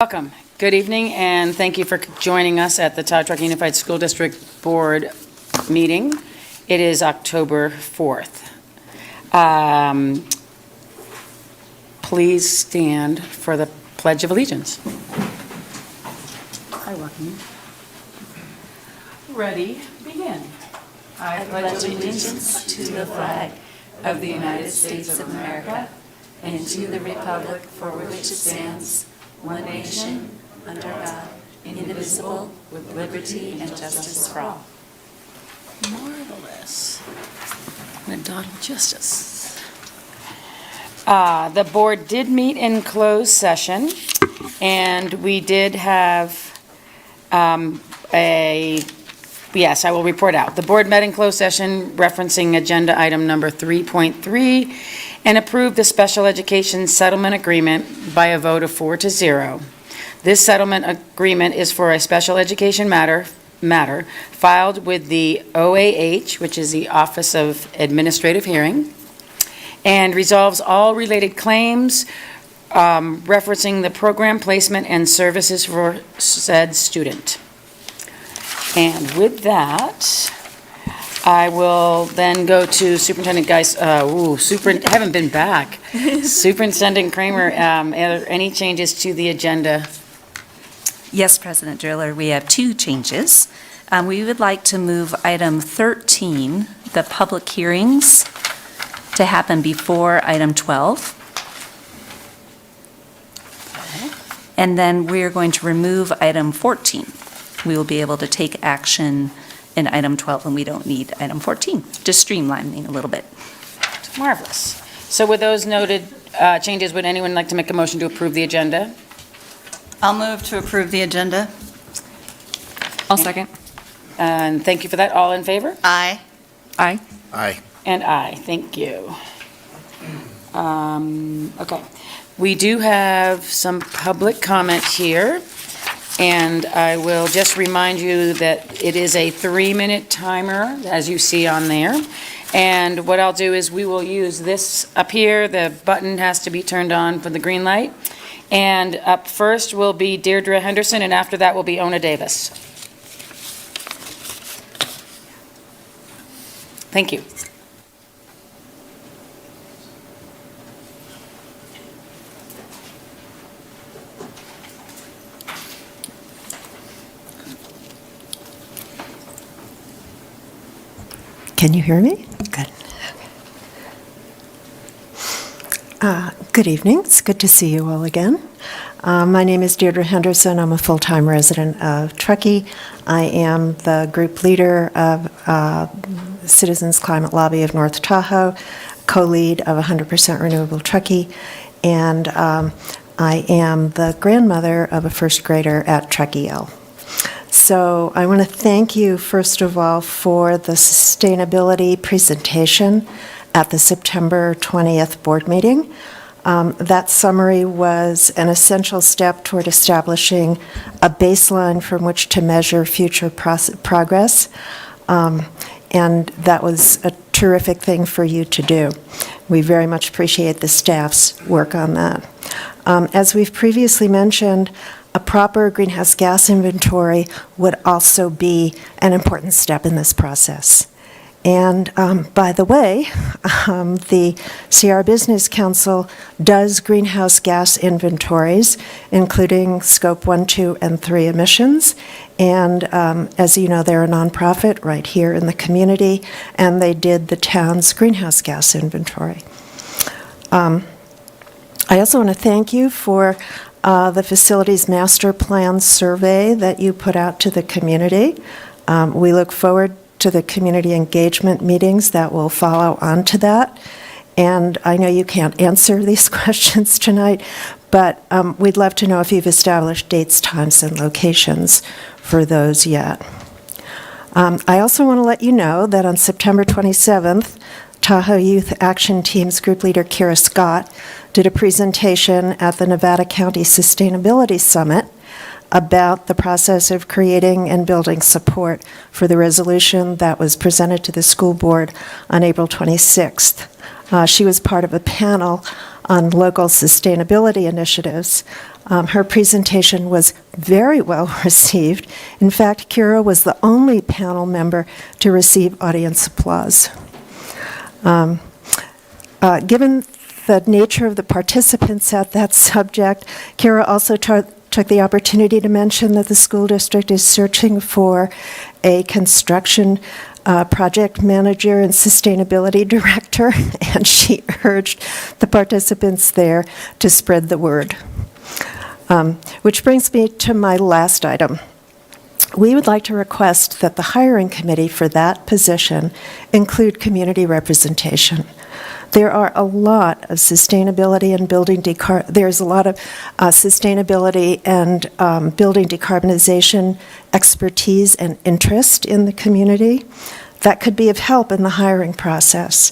Welcome. Good evening, and thank you for joining us at the Tahoe Truckee Unified School District Board meeting. It is October 4th. Please stand for the Pledge of Allegiance. I welcome you. Ready, begin. I pledge allegiance to the flag of the United States of America and to the republic for which it stands, one nation, under God, indivisible, with liberty and justice for all. Marvelous. And Donald Justice. The board did meet in closed session, and we did have yes, I will report out. The board met in closed session referencing agenda item number 3.3 and approved the special education settlement agreement by a vote of 4-0. This settlement agreement is for a special education matter filed with the OAH, which is the Office of Administrative Hearing, and resolves all related claims referencing the program placement and services for said student. And with that, I will then go to Superintendent Geis. Haven't been back. Superintendent Kramer, are there any changes to the agenda? Yes, President Driller, we have two changes. We would like to move item 13, the public hearings, to happen before item 12. Okay. And then we're going to remove item 14. We will be able to take action in item 12, and we don't need item 14, just streamlining a little bit. Marvelous. So with those noted changes, would anyone like to make a motion to approve the agenda? I'll move to approve the agenda. I'll second. And thank you for that. All in favor? Aye. Aye. Aye. And aye. Thank you. Okay. We do have some public comment here, and I will just remind you that it is a 3-minute timer, as you see on there. And what I'll do is we will use this up here. The button has to be turned on for the green light. And up first will be Deirdre Henderson, and after that will be Ona Davis. Thank you. Can you hear me? Good. Good evening. It's good to see you all again. My name is Deirdre Henderson. I'm a full-time resident of Truckee. I am the group leader of Citizens Climate Lobby of North Tahoe, co-lead of 100% Renewable Truckee, and I am the grandmother of a first grader at Truckee. So I want to thank you, first of all, for the sustainability presentation at the September 20th board meeting. That summary was an essential step toward establishing a baseline from which to measure future progress, and that was a terrific thing for you to do. We very much appreciate the staff's work on that. As we've previously mentioned, a proper greenhouse gas inventory would also be an important step in this process. And by the way, the Sierra Business Council does greenhouse gas inventories, including scope 1, 2, and 3 emissions. And as you know, they're a nonprofit right here in the community, and they did the town's greenhouse gas inventory. I also want to thank you for the facilities master plan survey that you put out to the community. We look forward to the community engagement meetings that will follow on to that. And I know you can't answer these questions tonight, but we'd love to know if you've established dates, times, and locations for those yet. I also want to let you know that on September 27th, Tahoe Youth Action Team's group leader, Kira Scott, did a presentation at the Nevada County Sustainability Summit about the process of creating and building support for the resolution that was presented to the school board on April 26th. She was part of a panel on local sustainability initiatives. Her presentation was very well received. In fact, Kira was the only panel member to receive audience applause. Given the nature of the participants at that subject, Kira also took the opportunity to mention that the school district is searching for a construction project manager and sustainability director, and she urged the participants there to spread the word. Which brings me to my last item. We would like to request that the hiring committee for that position include community representation. There are a lot of sustainability and there's a lot of sustainability and building decarbonization expertise and interest in the community that could be of help in the hiring process.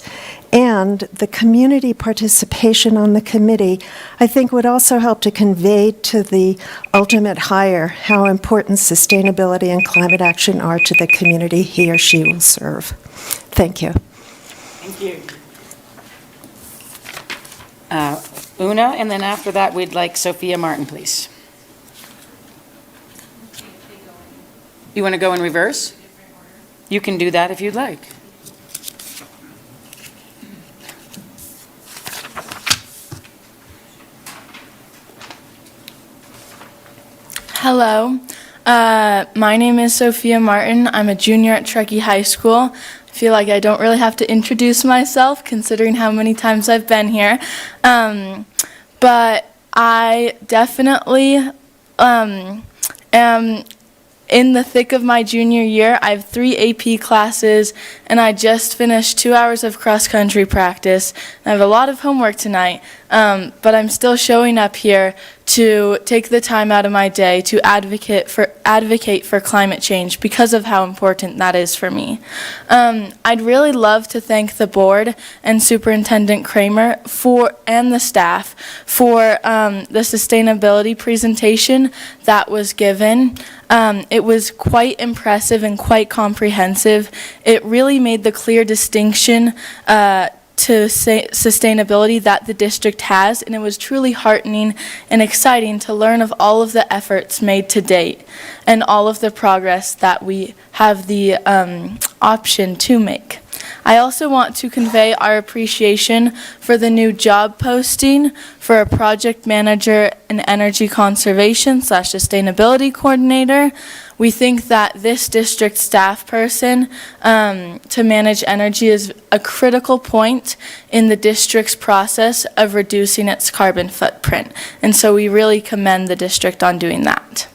And the community participation on the committee, I think, would also help to convey to the ultimate hire how important sustainability and climate action are to the community he or she will serve. Thank you. Thank you. Una, and then after that, we'd like Sophia Martin, please. You want to go in reverse? You can do that if you'd like. Hello, my name is Sophia Martin. I'm a junior at Truckee High School. I feel like I don't really have to introduce myself considering how many times I've been here. But I definitely am in the thick of my junior year. I have 3 AP classes, and I just finished 2 hours of cross-country practice. I have a lot of homework tonight, but I'm still showing up here to take the time out of my day to advocate for climate change because of how important that is for me. I'd really love to thank the board and Superintendent Kramer and the staff for the sustainability presentation that was given. It was quite impressive and quite comprehensive. It really made the clear distinction to sustainability that the district has, and it was truly heartening and exciting to learn of all of the efforts made to date and all of the progress that we have the option to make. I also want to convey our appreciation for the new job posting for a project manager and energy conservation / sustainability coordinator. We think that this district staff person to manage energy is a critical point in the district's process of reducing its carbon footprint. And so we really commend the district on doing that.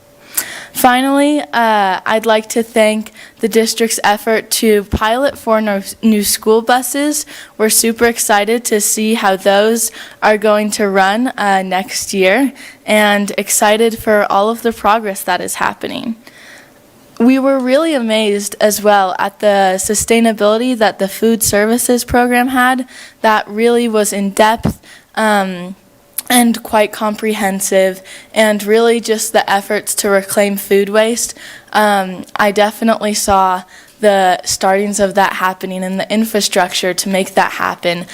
Finally, I'd like to thank the district's effort to pilot 4 new school buses. We're super excited to see how those are going to run next year, and excited for all of the progress that is happening. We were really amazed as well at the sustainability that the food services program had. That really was in depth and quite comprehensive, and really just the efforts to reclaim food waste. I definitely saw the startings of that happening and the infrastructure to make that happen.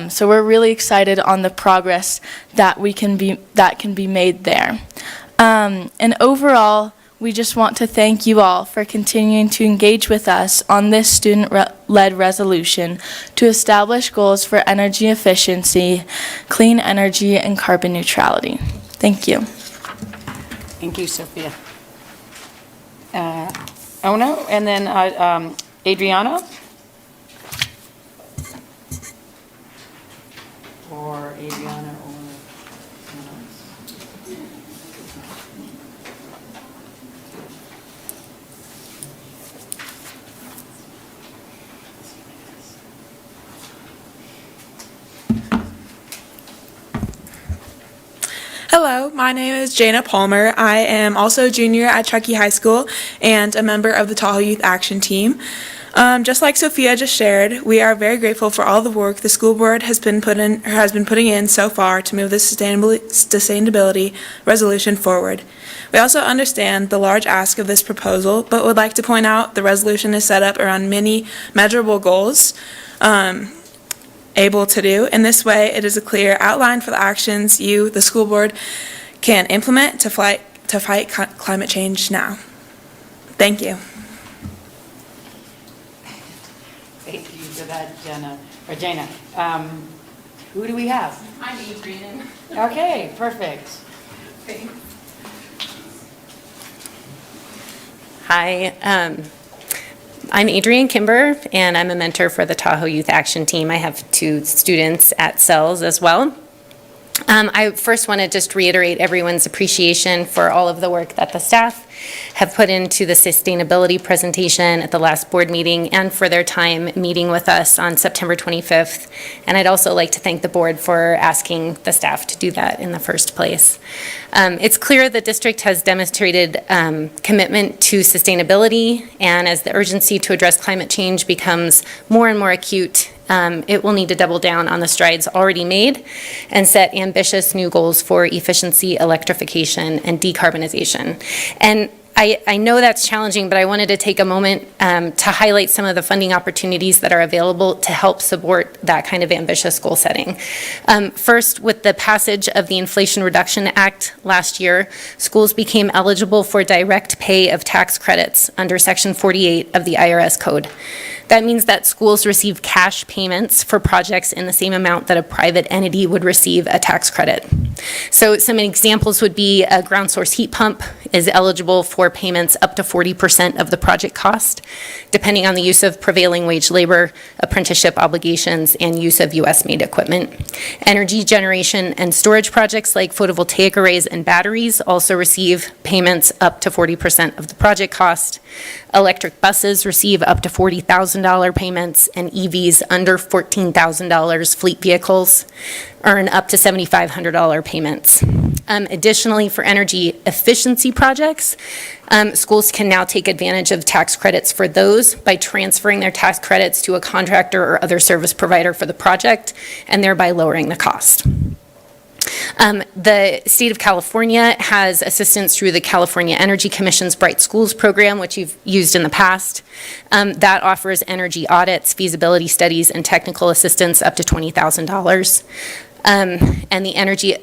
So we're really excited on the progress that can be made there. And overall, we just want to thank you all for continuing to engage with us on this student-led resolution to establish goals for energy efficiency, clean energy, and carbon neutrality. Thank you. Thank you, Sophia. Ona, and then Adriana? Or Adriana or someone else? Hello, my name is Jana Palmer. I am also a junior at Truckee High School and a member of the Tahoe Youth Action Team. Just like Sophia just shared, we are very grateful for all the work the school board has been putting in so far to move the sustainability resolution forward. We also understand the large ask of this proposal, but would like to point out the resolution is set up around many measurable goals. able to do. In this way, it is a clear outline for the actions you, the school board, can implement to fight climate change now. Thank you. Thank you for that, Jenna, or Jana. Who do we have? I'm Adrian. Okay, perfect. Hi, I'm Adrian Kimber, and I'm a mentor for the Tahoe Youth Action Team. I have 2 students at CELS as well. I first want to just reiterate everyone's appreciation for all of the work that the staff have put into the sustainability presentation at the last board meeting and for their time meeting with us on September 25th. And I'd also like to thank the board for asking the staff to do that in the first place. It's clear the district has demonstrated commitment to sustainability, and as the urgency to address climate change becomes more and more acute, it will need to double down on the strides already made and set ambitious new goals for efficiency, electrification, and decarbonization. And I know that's challenging, but I wanted to take a moment to highlight some of the funding opportunities that are available to help support that kind of ambitious goal setting. First, with the passage of the Inflation Reduction Act last year, schools became eligible for direct pay of tax credits under Section 48 of the IRS Code. That means that schools receive cash payments for projects in the same amount that a private entity would receive a tax credit. So some examples would be a ground source heat pump is eligible for payments up to 40% of the project cost, depending on the use of prevailing wage labor, apprenticeship obligations, and use of US-made equipment. Energy generation and storage projects like photovoltaic arrays and batteries also receive payments up to 40% of the project cost. Electric buses receive up to $40,000 payments, and EVs under $14,000 fleet vehicles earn up to $7,500 payments. Additionally, for energy efficiency projects, schools can now take advantage of tax credits for those by transferring their tax credits to a contractor or other service provider for the project, and thereby lowering the cost. The state of California has assistance through the California Energy Commission's Bright Schools program, which you've used in the past. That offers energy audits, feasibility studies, and technical assistance up to $20,000. And the Energy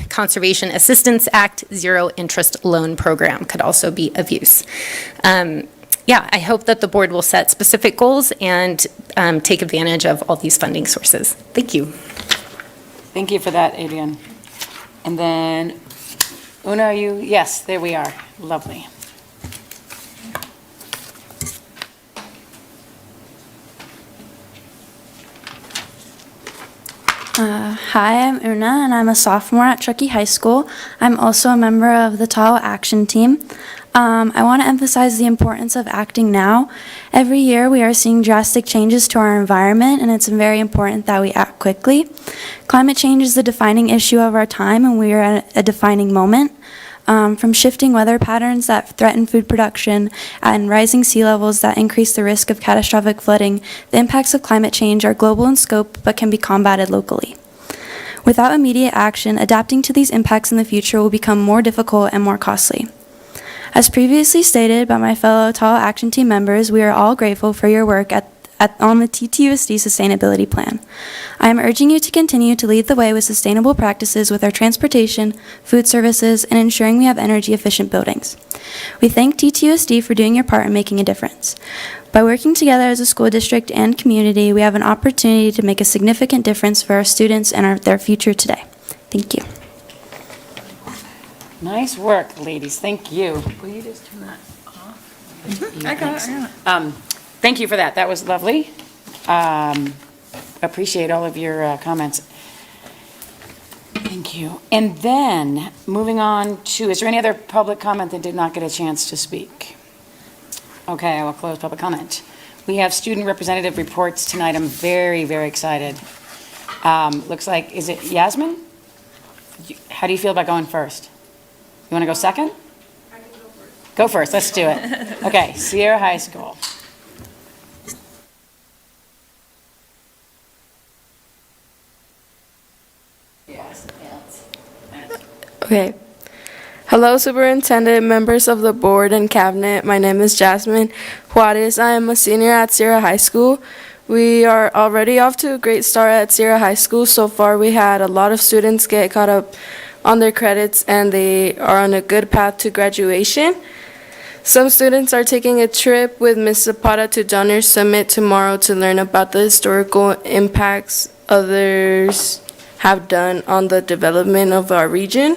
Conservation Assistance Act Zero Interest Loan Program could also be of use. Yeah, I hope that the board will set specific goals and take advantage of all these funding sources. Thank you. Thank you for that, Adrian. And then, Una, are you? Yes, there we are. Lovely. Hi, I'm Una, and I'm a sophomore at Truckee High School. I'm also a member of the Tahoe Action Team. I want to emphasize the importance of acting now. Every year we are seeing drastic changes to our environment, and it's very important that we act quickly. Climate change is the defining issue of our time, and we are at a defining moment. From shifting weather patterns that threaten food production and rising sea levels that increase the risk of catastrophic flooding, the impacts of climate change are global in scope but can be combated locally. Without immediate action, adapting to these impacts in the future will become more difficult and more costly. As previously stated by my fellow Tahoe Action Team members, we are all grateful for your work on the TTUSD Sustainability Plan. I am urging you to continue to lead the way with sustainable practices with our transportation, food services, and ensuring we have energy-efficient buildings. We thank TTUSD for doing your part in making a difference. By working together as a school district and community, we have an opportunity to make a significant difference for our students and their future today. Thank you. Nice work, ladies. Thank you. Will you just turn that off? I got it. Thank you for that. That was lovely. Appreciate all of your comments. Thank you. And then, moving on to, is there any other public comment that did not get a chance to speak? Okay, I will close public comment. We have student representative reports tonight. I'm very, very excited. Looks like, is it Yasmin? How do you feel about going first? You want to go second? I can go first. Go first. Let's do it. Okay, Sierra High School. Okay. Hello, Superintendent, members of the board and cabinet. My name is Jasmine Juarez. I am a senior at Sierra High School. We are already off to a great start at Sierra High School. So far, we had a lot of students get caught up on their credits, and they are on a good path to graduation. Some students are taking a trip with Ms. Zapata to Donner Summit tomorrow to learn about the historical impacts others have done on the development of our region.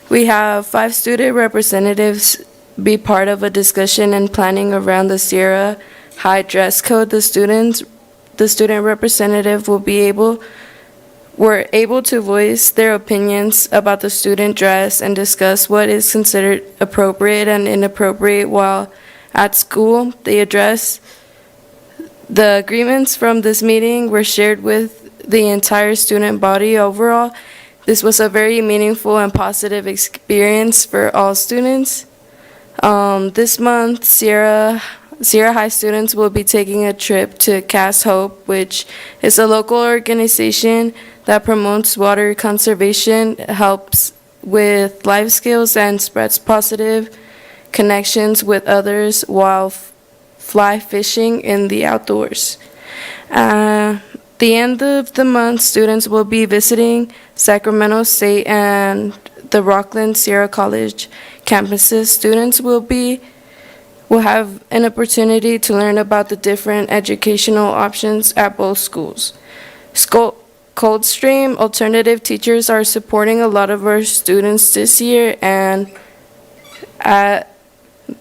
We have 5 student representatives be part of a discussion and planning around the Sierra High dress code. The student representative were able to voice their opinions about the student dress and discuss what is considered appropriate and inappropriate while at school. The agreements from this meeting were shared with the entire student body. Overall, this was a very meaningful and positive experience for all students. This month, Sierra High students will be taking a trip to Cast Hope, which is a local organization that promotes water conservation, helps with life skills, and spreads positive connections with others while fly fishing in the outdoors. At the end of the month, students will be visiting Sacramento State and the Rockland Sierra College campuses. Students will have an opportunity to learn about the different educational options at both schools. Coldstream alternative teachers are supporting a lot of our students this year, and at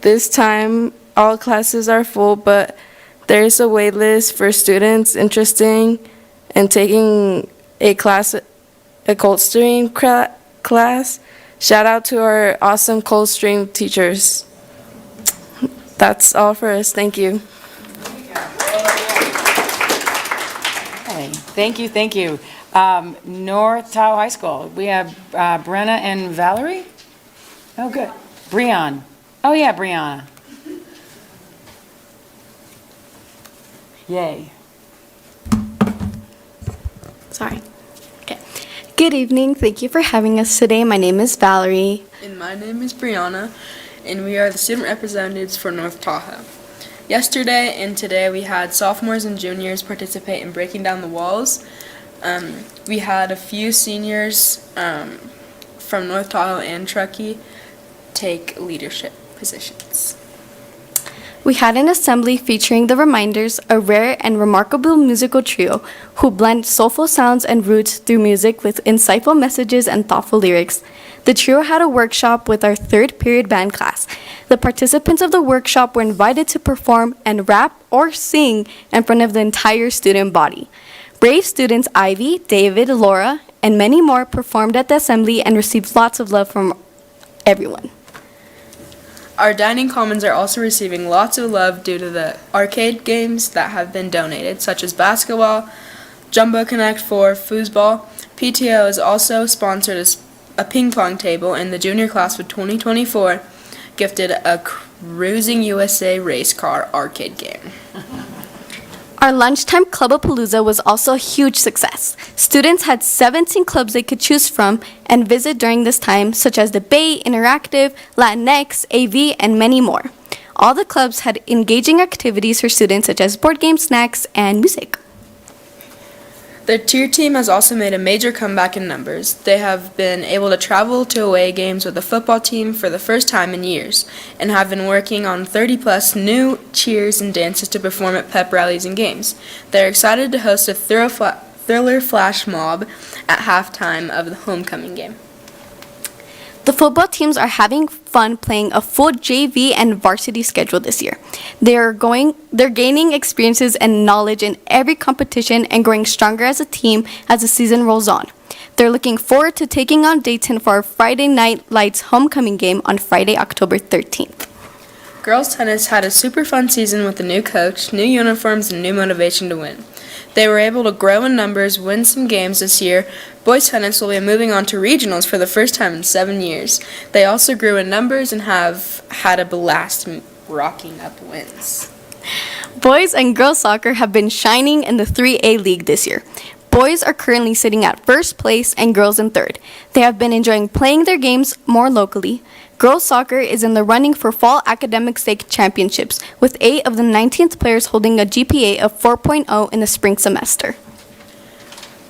this time, all classes are full, but there is a wait list for students interested in taking a Coldstream class. Shout out to our awesome Coldstream teachers. That's all for us. Thank you. Okay, thank you. North Tahoe High School, we have Brenna and Valerie? Oh, good. Breon. Oh, yeah, Brianna. Yay. Sorry. Okay. Good evening. Thank you for having us today. My name is Valerie. And my name is Brianna, and we are the student representatives for North Tahoe. Yesterday and today we had sophomores and juniors participate in breaking down the walls. We had a few seniors from North Tahoe and Truckee take leadership positions. We had an assembly featuring the Reminders, a rare and remarkable musical trio who blend soulful sounds and roots through music with insightful messages and thoughtful lyrics. The trio had a workshop with our third period band class. The participants of the workshop were invited to perform and rap or sing in front of the entire student body. Brave students Ivy, David, Laura, and many more performed at the assembly and received lots of love from everyone. Our dining commons are also receiving lots of love due to the arcade games that have been donated, such as basketball, Jumbo Connect 4, foosball. PTO has also sponsored a ping pong table, and the junior class of 2024 gifted a Cruising USA race car arcade game. Our lunchtime Clubapalooza was also a huge success. Students had 17 clubs they could choose from and visit during this time, such as the Bay, Interactive, Latinx, AV, and many more. All the clubs had engaging activities for students such as board games, snacks, and music. The cheer team has also made a major comeback in numbers. They have been able to travel to away games with the football team for the first time in years and have been working on 30-plus new cheers and dances to perform at pep rallies and games. They're excited to host a thriller flash mob at halftime of the homecoming game. The football teams are having fun playing a full JV and varsity schedule this year. They're gaining experiences and knowledge in every competition and growing stronger as a team as the season rolls on. They're looking forward to taking on Dayton for our Friday Night Lights homecoming game on Friday, October 13th. Girls tennis had a super fun season with a new coach, new uniforms, and new motivation to win. They were able to grow in numbers, win some games this year. Boys tennis will be moving on to regionals for the first time in 7 years. They also grew in numbers and have had a blast rocking up wins. Boys and girls soccer have been shining in the 3A league this year. Boys are currently sitting at first place and girls in third. They have been enjoying playing their games more locally. Girls soccer is in the running for fall academic state championships, with 8 of the 19th players holding a GPA of 4.0 in the spring semester.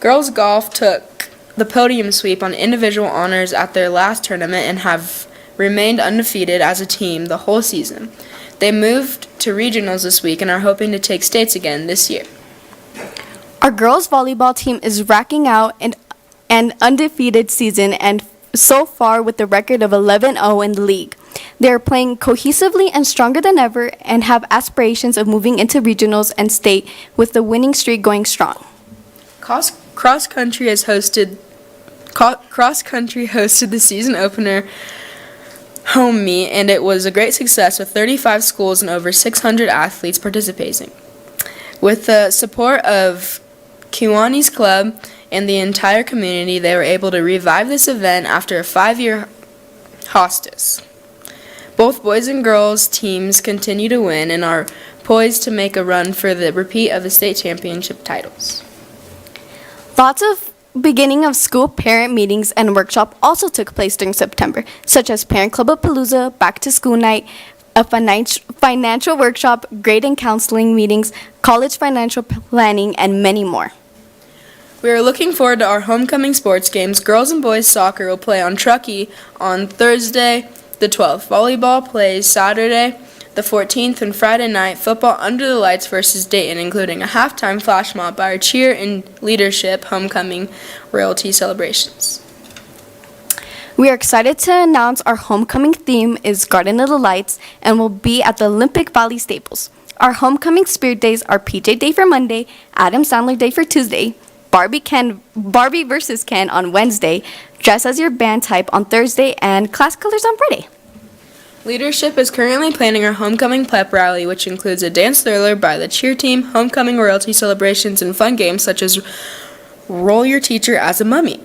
Girls golf took the podium sweep on individual honors at their last tournament and have remained undefeated as a team the whole season. They moved to regionals this week and are hoping to take states again this year. Our girls volleyball team is racking out an undefeated season and so far with a record of 11-0 in the league. They are playing cohesively and stronger than ever and have aspirations of moving into regionals and state with the winning streak going strong. Cross country hosted the season opener home meet, and it was a great success with 35 schools and over 600 athletes participating. With the support of Kiwanis Club and the entire community, they were able to revive this event after a 5-year hiatus. Both boys and girls teams continue to win and are poised to make a run for the repeat of the state championship titles. Lots of beginning of school parent meetings and workshop also took place during September, such as Parent Club of Palooza, Back to School Night, a financial workshop, grade and counseling meetings, college financial planning, and many more. We are looking forward to our homecoming sports games. Girls and boys soccer will play on Truckee on Thursday, the 12th. Volleyball plays Saturday, the 14th, and Friday night football under the lights versus Dayton, including a halftime flash mob by our cheer and leadership homecoming royalty celebrations. We are excited to announce our homecoming theme is Garden of the Lights and will be at the Olympic Valley Staples. Our homecoming spirit days are PJ Day for Monday, Adam Sandler Day for Tuesday, Barbie versus Ken on Wednesday, Dress as Your Band Type on Thursday, and Class Colors on Friday. Leadership is currently planning our homecoming pep rally, which includes a dance thriller by the cheer team, homecoming royalty celebrations, and fun games such as Roll Your Teacher as a Mummy.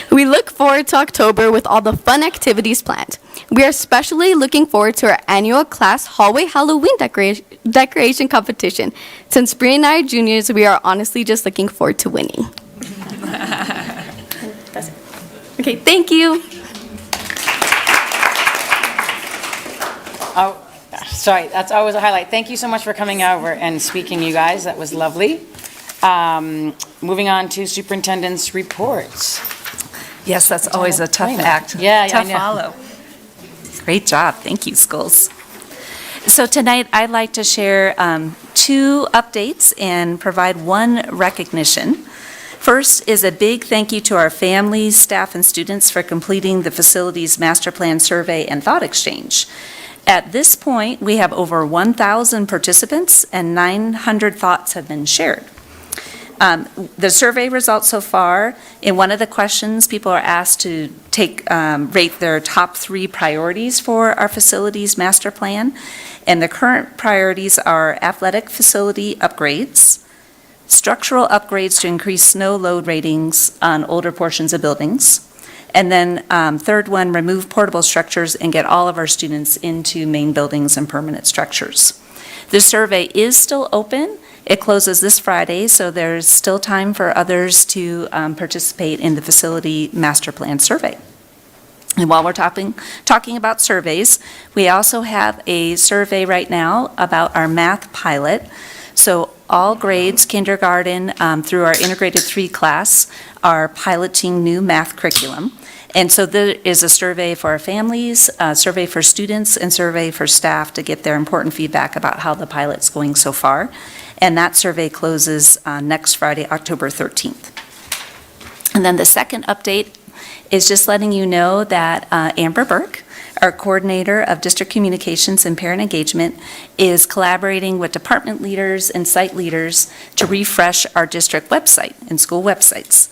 We look forward to October with all the fun activities planned. We are especially looking forward to our annual class hallway Halloween decoration competition. Since Bree and I are juniors, we are honestly just looking forward to winning. Okay, thank you. Oh, sorry, that's always a highlight. Thank you so much for coming over and speaking, you guys. That was lovely. Moving on to superintendent's reports. Yes, that's always a tough act Yeah, to I know. follow. Great job. Thank you, schools. So tonight, I'd like to share 2 updates and provide 1 recognition. First is a big thank you to our families, staff, and students for completing the facilities master plan survey and thought exchange. At this point, we have over 1,000 participants and 900 thoughts have been shared. The survey results so far, in one of the questions, people are asked to rate their top 3 priorities for our facilities master plan. And the current priorities are athletic facility upgrades, structural upgrades to increase snow load ratings on older portions of buildings, and then third one, remove portable structures and get all of our students into main buildings and permanent structures. The survey is still open. It closes this Friday, so there's still time for others to participate in the facility master plan survey. And while we're talking about surveys, we also have a survey right now about our math pilot. So all grades, kindergarten through our integrated 3 class, are piloting new math curriculum. And so there is a survey for our families, a survey for students, and survey for staff to get their important feedback about how the pilot's going so far. And that survey closes next Friday, October 13th. And then the second update is just letting you know that Amber Burke, our coordinator of district communications and parent engagement, is collaborating with department leaders and site leaders to refresh our district website and school websites.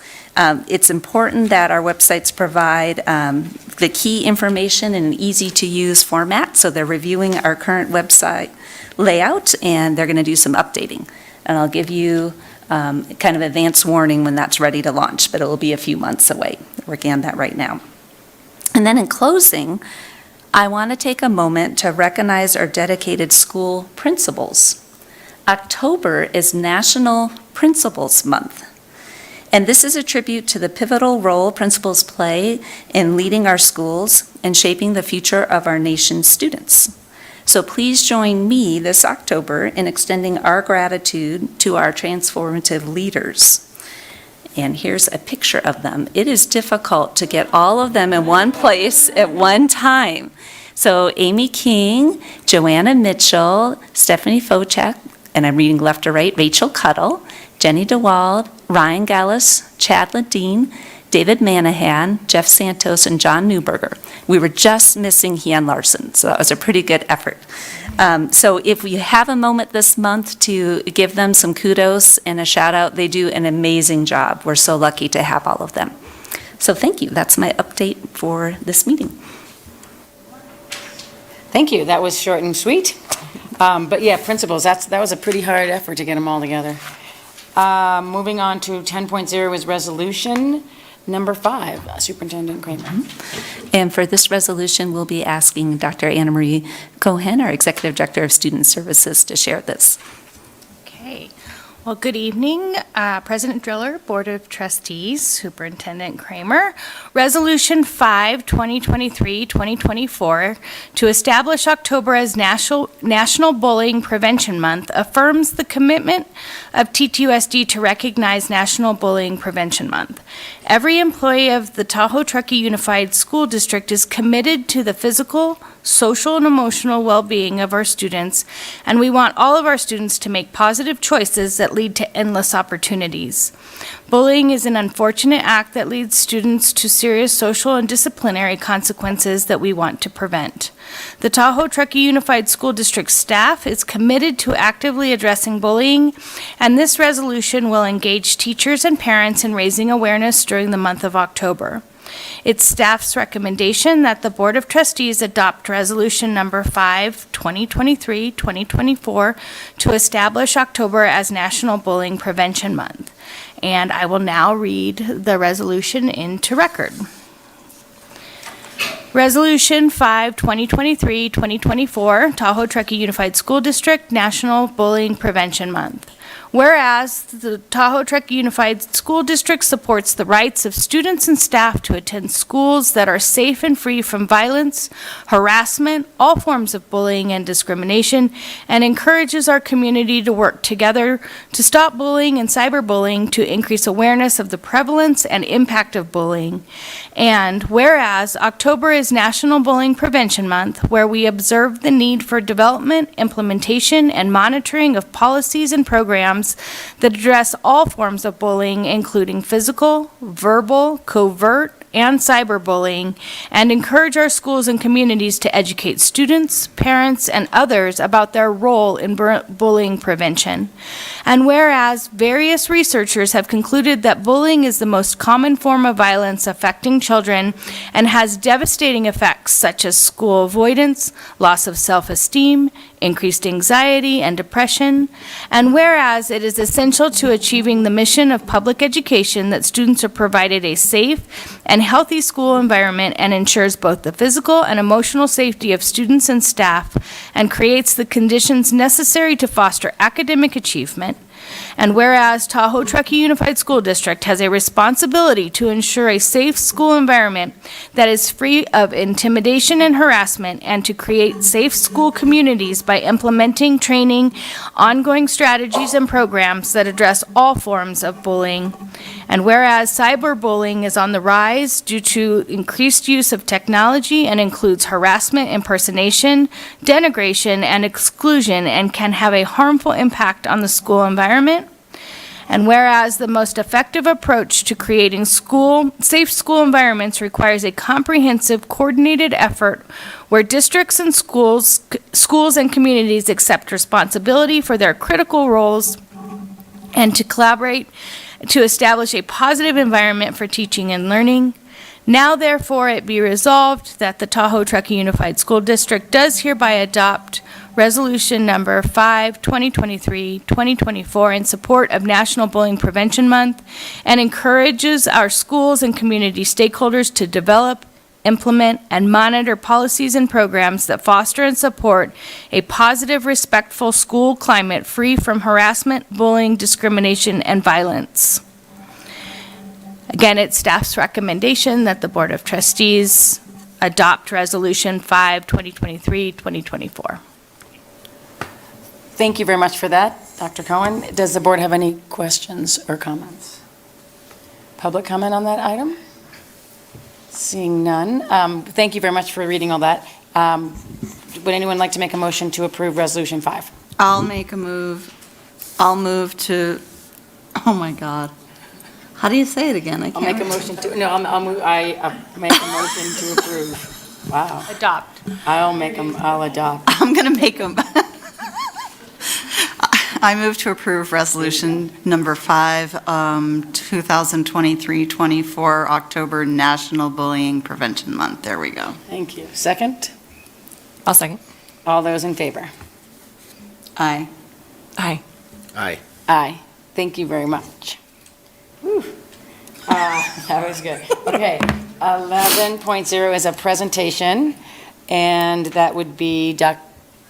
It's important that our websites provide the key information in an easy-to-use format, so they're reviewing our current website layout, and they're going to do some updating. And I'll give you kind of advance warning when that's ready to launch, but it will be a few months away. We're working on that right now. And then in closing, I want to take a moment to recognize our dedicated school principals. October is National Principals Month. And this is a tribute to the pivotal role principals play in leading our schools and shaping the future of our nation's students. So please join me this October in extending our gratitude to our transformative leaders. And here's a picture of them. It is difficult to get all of them in one place at one time. So Amy King, Joanna Mitchell, Stephanie Fochek, and I'm reading left to right, Rachel Cuddle, Jenny DeWald, Ryan Gallus, Chad Ladine, David Manahan, Jeff Santos, and John Newberger. We were just missing Ian Larson, so that was a pretty good effort. So if we have a moment this month to give them some kudos and a shout out, they do an amazing job. We're so lucky to have all of them. So thank you. That's my update for this meeting. Thank you. That was short and sweet. But yeah, principals, that was a pretty hard effort to get them all together. Moving on to 10.0 is resolution number 5, Superintendent Kramer. And for this resolution, we'll be asking Dr. Anna Marie Cohen, our Executive Director of Student Services, to share this. Okay. Well, good evening, President Driller, Board of Trustees, Superintendent Kramer. Resolution 5, 2023-2024, to establish October as National Bullying Prevention Month, affirms the commitment of TTUSD to recognize National Bullying Prevention Month. Every employee of the Tahoe Truckee Unified School District is committed to the physical, social, and emotional well-being of our students, and we want all of our students to make positive choices that lead to endless opportunities. Bullying is an unfortunate act that leads students to serious social and disciplinary consequences that we want to prevent. The Tahoe Truckee Unified School District staff is committed to actively addressing bullying, and this resolution will engage teachers and parents in raising awareness during the month of October. It's staff's recommendation that the Board of Trustees adopt Resolution Number 5, 2023-2024, to establish October as National Bullying Prevention Month. And I will now read the resolution into record. Resolution 5, 2023-2024, Tahoe Truckee Unified School District, National Bullying Prevention Month. Whereas the Tahoe Truckee Unified School District supports the rights of students and staff to attend schools that are safe and free from violence, harassment, all forms of bullying and discrimination, and encourages our community to work together to stop bullying and cyberbullying to increase awareness of the prevalence and impact of bullying. And whereas October is National Bullying Prevention Month, where we observe the need for development, implementation, and monitoring of policies and programs that address all forms of bullying, including physical, verbal, covert, and cyberbullying, and encourage our schools and communities to educate students, parents, and others about their role in bullying prevention. And whereas various researchers have concluded that bullying is the most common form of violence affecting children and has devastating effects such as school avoidance, loss of self-esteem, increased anxiety and depression, and whereas it is essential to achieving the mission of public education that students are provided a safe and healthy school environment and ensures both the physical and emotional safety of students and staff and creates the conditions necessary to foster academic achievement. And whereas Tahoe Truckee Unified School District has a responsibility to ensure a safe school environment that is free of intimidation and harassment and to create safe school communities by implementing training, ongoing strategies and programs that address all forms of bullying. And whereas cyberbullying is on the rise due to increased use of technology and includes harassment, impersonation, denigration, and exclusion and can have a harmful impact on the school environment. And whereas the most effective approach to creating safe school environments requires a comprehensive, coordinated effort where districts and schools and communities accept responsibility for their critical roles and to collaborate to establish a positive environment for teaching and learning. Now, therefore, it be resolved that the Tahoe Truckee Unified School District does hereby adopt Resolution Number 5, 2023-2024 in support of National Bullying Prevention Month and encourages our schools and community stakeholders to develop, implement, and monitor policies and programs that foster and support a positive, respectful school climate free from harassment, bullying, discrimination, and violence. Again, it's staff's recommendation that the Board of Trustees adopt Resolution 5, 2023, 2024. Thank you very much for that, Dr. Cohen. Does the board have any questions or comments? Public comment on that item? Seeing none. Thank you very much for reading all that. Would anyone like to make a motion to approve Resolution 5? I'll move to, oh my God. How do you say it again? I'll make a motion to, no, I make a motion to approve. Wow. Adopt. I'll adopt. I'm going to make them. I move to approve Resolution Number 5, 2023-24, October National Bullying Prevention Month. There we go. Thank you. Second? I'll second. All those in favor? Aye. Aye. Aye. Aye. Thank you very much. Whew. That was good. Okay, 11.0 is a presentation, and that would be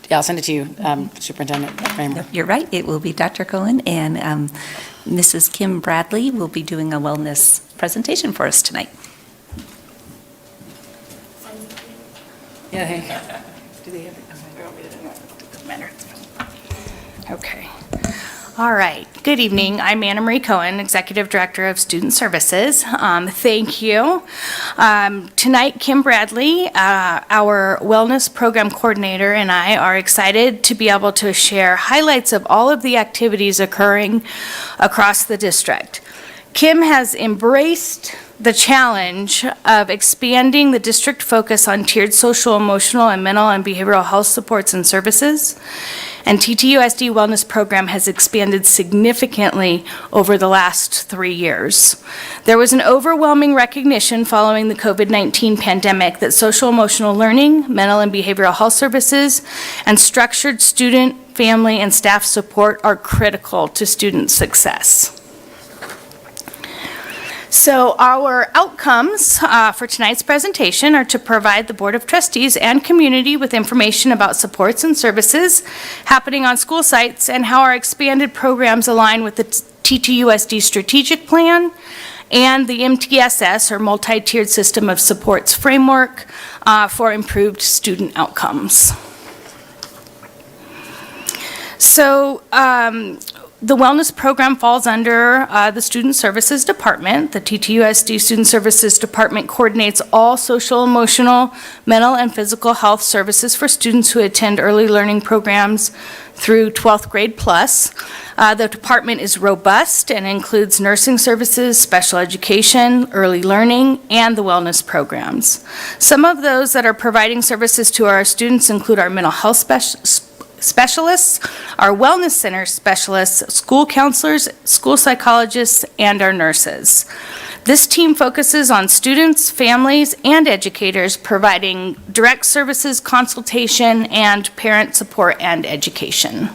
I'll send it to you, Superintendent Kramer. You're right, it will be Dr. Cohen, and Mrs. Kim Bradley will be doing a wellness presentation for us tonight. Yeah, hey. Do they have it? Doesn't matter. Okay. All right. Good evening. I'm Anna Marie Cohen, Executive Director of Student Services. Thank you. Tonight, Kim Bradley, our Wellness Program Coordinator, and I are excited to be able to share highlights of all of the activities occurring across the district. Kim has embraced the challenge of expanding the district focus on tiered social, emotional, and mental and behavioral health supports and services. And TTUSD Wellness Program has expanded significantly over the last 3 years. There was an overwhelming recognition following the COVID-19 pandemic that social emotional learning, mental and behavioral health services, and structured student, family, and staff support are critical to student success. So our outcomes for tonight's presentation are to provide the Board of Trustees and community with information about supports and services happening on school sites and how our expanded programs align with the TTUSD strategic plan and the MTSS, or multi-tiered system of supports framework for improved student outcomes. So, the wellness program falls under the Student Services Department. The TTUSD Student Services Department coordinates all social, emotional, mental, and physical health services for students who attend early learning programs through 12th grade plus. The department is robust and includes nursing services, special education, early learning, and the wellness programs. Some of those that are providing services to our students include our mental health specialists, our wellness center specialists, school counselors, school psychologists, and our nurses. This team focuses on students, families, and educators, providing direct services, consultation, and parent support and education.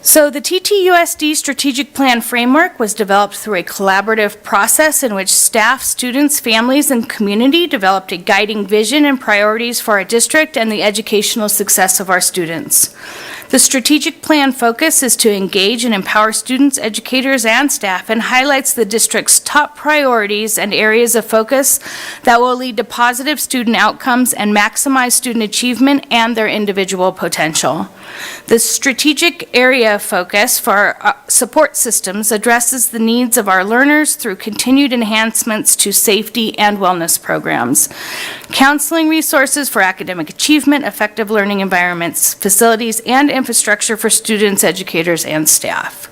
So the TTUSD Strategic Plan Framework was developed through a collaborative process in which staff, students, families, and community developed a guiding vision and priorities for our district and the educational success of our students. The strategic plan focus is to engage and empower students, educators, and staff, and highlights the district's top priorities and areas of focus that will lead to positive student outcomes and maximize student achievement and their individual potential. The strategic area of focus for our support systems addresses the needs of our learners through continued enhancements to safety and wellness programs, counseling resources for academic achievement, effective learning environments, facilities, and infrastructure for students, educators, and staff.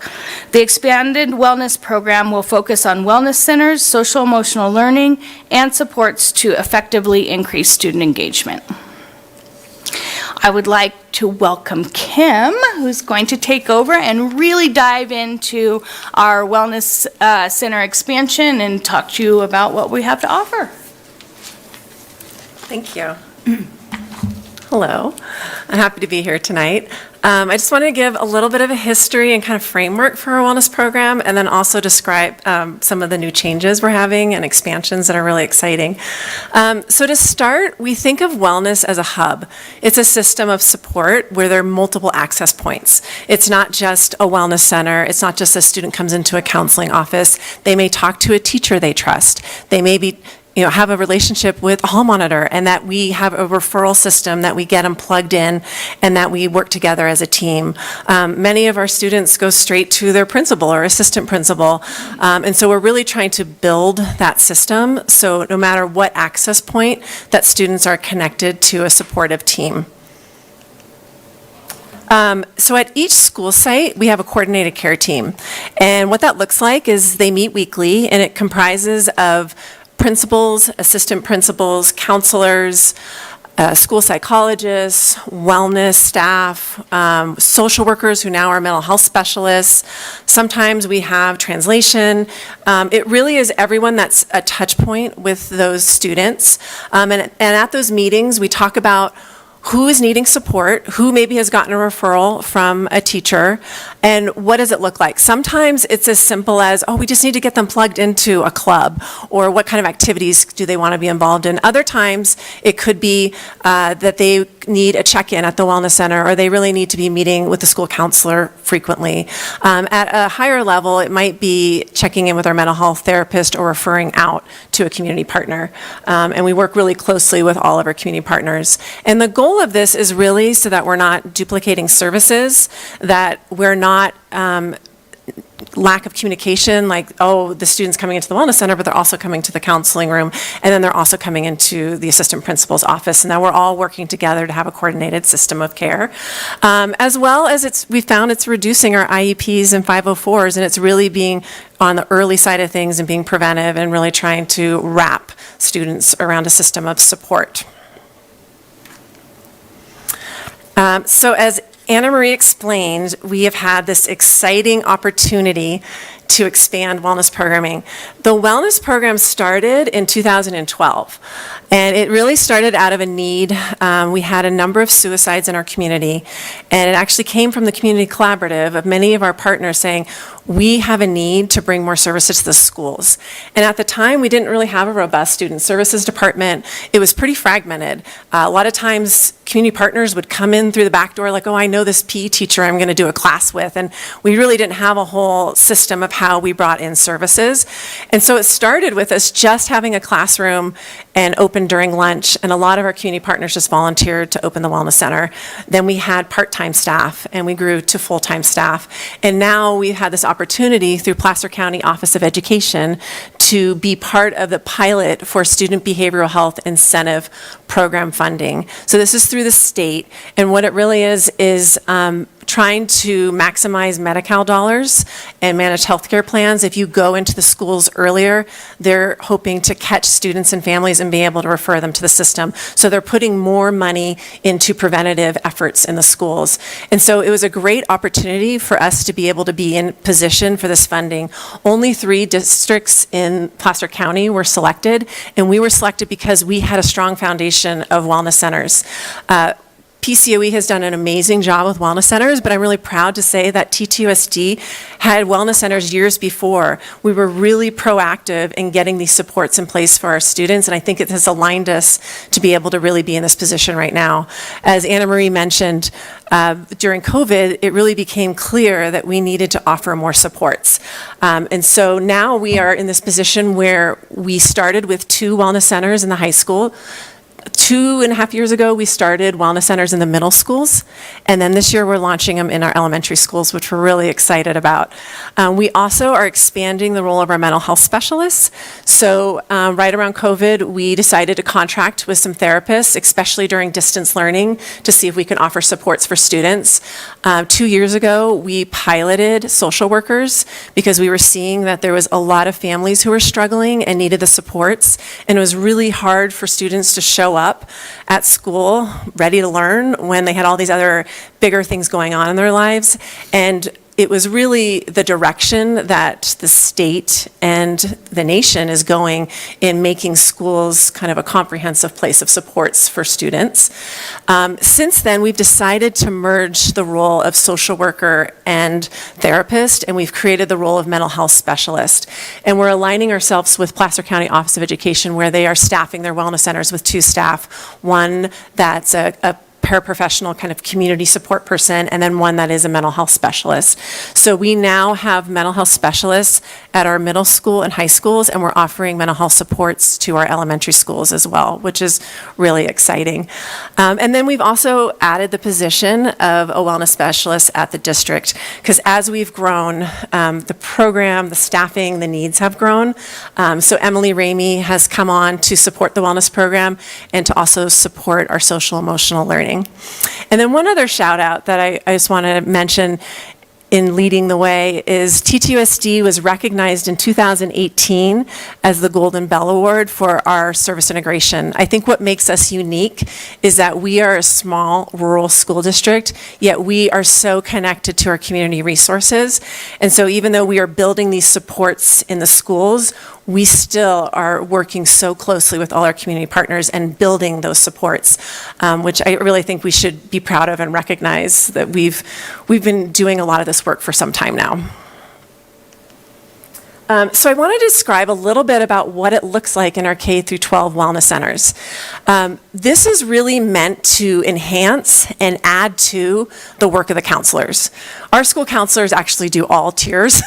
The expanded wellness program will focus on wellness centers, social emotional learning, and supports to effectively increase student engagement. I would like to welcome Kim, who's going to take over and really dive into our wellness center expansion and talk to you about what we have to offer. Thank you. Hello. I'm happy to be here tonight. I just want to give a little bit of a history and kind of framework for our wellness program, and then also describe some of the new changes we're having and expansions that are really exciting. So to start, we think of wellness as a hub. It's a system of support where there are multiple access points. It's not just a wellness center. It's not just a student comes into a counseling office. They may talk to a teacher they trust. They may be have a relationship with a hall monitor, and that we have a referral system that we get them plugged in and that we work together as a team. Many of our students go straight to their principal or assistant principal, and so we're really trying to build that system so no matter what access point, that students are connected to a supportive team. So at each school site, we have a coordinated care team, and what that looks like is they meet weekly, and it comprises of principals, assistant principals, counselors, school psychologists, wellness staff, social workers who now are mental health specialists. Sometimes we have translation. It really is everyone that's a touch point with those students. And at those meetings, we talk about who is needing support, who maybe has gotten a referral from a teacher, and what does it look like? Sometimes it's as simple as, oh, we just need to get them plugged into a club, or what kind of activities do they want to be involved in. Other times, it could be that they need a check-in at the wellness center, or they really need to be meeting with the school counselor frequently. At a higher level, it might be checking in with our mental health therapist or referring out to a community partner. And we work really closely with all of our community partners. And the goal of this is really so that we're not duplicating services, that we're not lack of communication, like, oh, the student's coming into the wellness center, but they're also coming to the counseling room, and then they're also coming into the assistant principal's office, and now we're all working together to have a coordinated system of care. As well as we found it's reducing our IEPs and 504s, and it's really being on the early side of things and being preventive and really trying to wrap students around a system of support. So as Anna Marie explained, we have had this exciting opportunity to expand wellness programming. The wellness program started in 2012, and it really started out of a need. We had a number of suicides in our community, and it actually came from the community collaborative of many of our partners saying, we have a need to bring more services to the schools. And at the time, we didn't really have a robust student services department. It was pretty fragmented. A lot of times, community partners would come in through the back door like, oh, I know this PE teacher I'm going to do a class with. And we really didn't have a whole system of how we brought in services. And so it started with us just having a classroom and open during lunch. And a lot of our community partners just volunteered to open the wellness center. Then we had part-time staff, and we grew to full-time staff. And now we've had this opportunity through Placer County Office of Education to be part of the pilot for student behavioral health incentive program funding. So this is through the state, and what it really is trying to maximize Medi-Cal dollars and manage healthcare plans. If you go into the schools earlier, they're hoping to catch students and families and be able to refer them to the system. So they're putting more money into preventative efforts in the schools. And so it was a great opportunity for us to be able to be in position for this funding. Only 3 districts in Placer County were selected, and we were selected because we had a strong foundation of wellness centers. PCOE has done an amazing job with wellness centers, but I'm really proud to say that TTUSD had wellness centers years before. We were really proactive in getting these supports in place for our students, and I think it has aligned us to be able to really be in this position right now. As Anna Marie mentioned, during COVID, it really became clear that we needed to offer more supports. And so now we are in this position where we started with 2 wellness centers in the high school. 2.5 years ago, we started wellness centers in the middle schools, and then this year we're launching them in our elementary schools, which we're really excited about. We also are expanding the role of our mental health specialists. So right around COVID, we decided to contract with some therapists, especially during distance learning, to see if we can offer supports for students. 2 years ago, we piloted social workers because we were seeing that there was a lot of families who were struggling and needed the supports, and it was really hard for students to show up at school ready to learn when they had all these other bigger things going on in their lives. And it was really the direction that the state and the nation is going in making schools kind of a comprehensive place of supports for students. Since then, we've decided to merge the role of social worker and therapist, and we've created the role of mental health specialist. And we're aligning ourselves with Placer County Office of Education, where they are staffing their wellness centers with 2 staff, one that's a paraprofessional kind of community support person, and then one that is a mental health specialist. So we now have mental health specialists at our middle school and high schools, and we're offering mental health supports to our elementary schools as well, which is really exciting. And then we've also added the position of a wellness specialist at the district, because as we've grown, the program, the staffing, the needs have grown. So Emily Ramey has come on to support the wellness program and to also support our social emotional learning. And then one other shout out that I just want to mention in leading the way is TTUSD was recognized in 2018 as the Golden Bell Award for our service integration. I think what makes us unique is that we are a small rural school district, yet we are so connected to our community resources. And so even though we are building these supports in the schools, we still are working so closely with all our community partners and building those supports, which I really think we should be proud of and recognize that we've been doing a lot of this work for some time now. So I want to describe a little bit about what it looks like in our K through 12 wellness centers. This is really meant to enhance and add to the work of the counselors. Our school counselors actually do all tiers.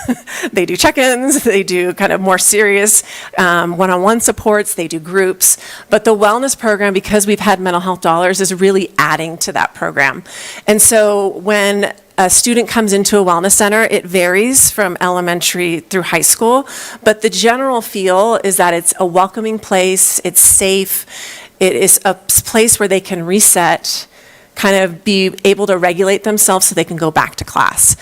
They do check-ins, they do kind of more serious one-on-one supports, they do groups. But the wellness program, because we've had mental health dollars, is really adding to that program. And so when a student comes into a wellness center, it varies from elementary through high school, but the general feel is that it's a welcoming place, it's safe, it is a place where they can reset, kind of be able to regulate themselves so they can go back to class.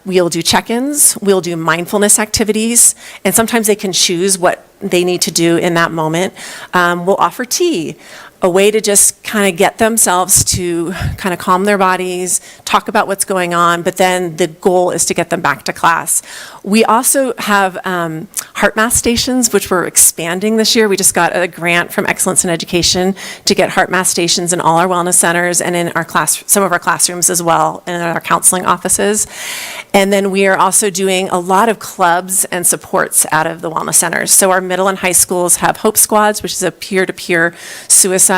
We'll do check-ins, we'll do mindfulness activities, and sometimes they can choose what they need to do in that moment. We'll offer tea, a way to just kind of get themselves to kind of calm their bodies, talk about what's going on, but then the goal is to get them back to class. We also have heart math stations, which we're expanding this year. We just got a grant from Excellence in Education to get heart math stations in all our wellness centers and in our some of our classrooms as well, and in our counseling offices. And then we are also doing a lot of clubs and supports out of the wellness centers. So our middle and high schools have Hope Squads, which is a peer-to-peer suicide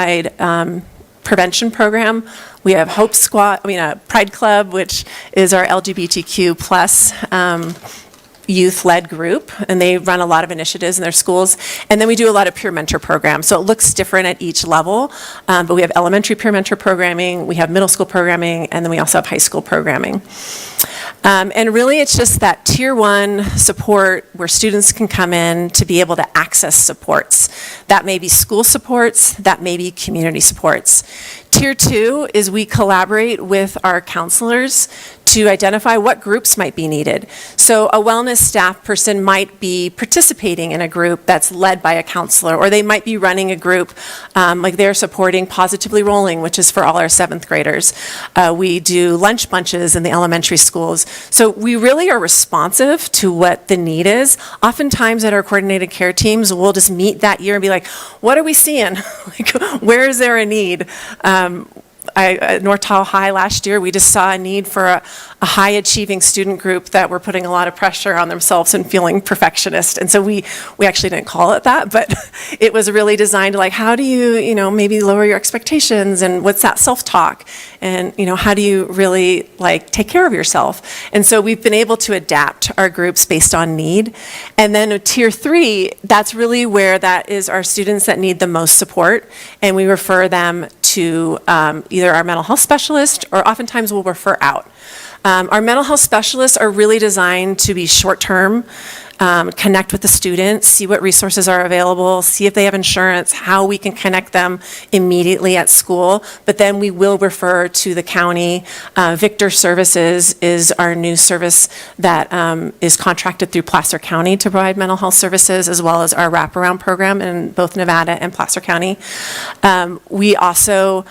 prevention program. We have Pride Club, which is our LGBTQ plus youth-led group, and they run a lot of initiatives in their schools. And then we do a lot of peer mentor programs. So it looks different at each level, but we have elementary peer mentor programming, we have middle school programming, and then we also have high school programming. And really it's just that tier 1 support where students can come in to be able to access supports. That may be school supports, that may be community supports. Tier 2 is we collaborate with our counselors to identify what groups might be needed. So a wellness staff person might be participating in a group that's led by a counselor, or they might be running a group like they're supporting Positively Rolling, which is for all our 7th graders. We do lunch bunches in the elementary schools. So we really are responsive to what the need is. Oftentimes at our coordinated care teams, we'll just meet that year and be like, what are we seeing? Like, where is there a need? At North Tahoe High last year, we just saw a need for a high-achieving student group that were putting a lot of pressure on themselves and feeling perfectionist. And so we actually didn't call it that, but it was really designed to like, how do you, maybe lower your expectations, and what's that self-talk? And, how do you really like take care of yourself? And so we've been able to adapt our groups based on need. And then tier 3, that's really where that is our students that need the most support, and we refer them to either our mental health specialist, or oftentimes we'll refer out. Our mental health specialists are really designed to be short-term, connect with the students, see what resources are available, see if they have insurance, how we can connect them immediately at school, but then we will refer to the county. Victor Services is our new service that is contracted through Placer County to provide mental health services, as well as our wraparound program in both Nevada and Placer County. We also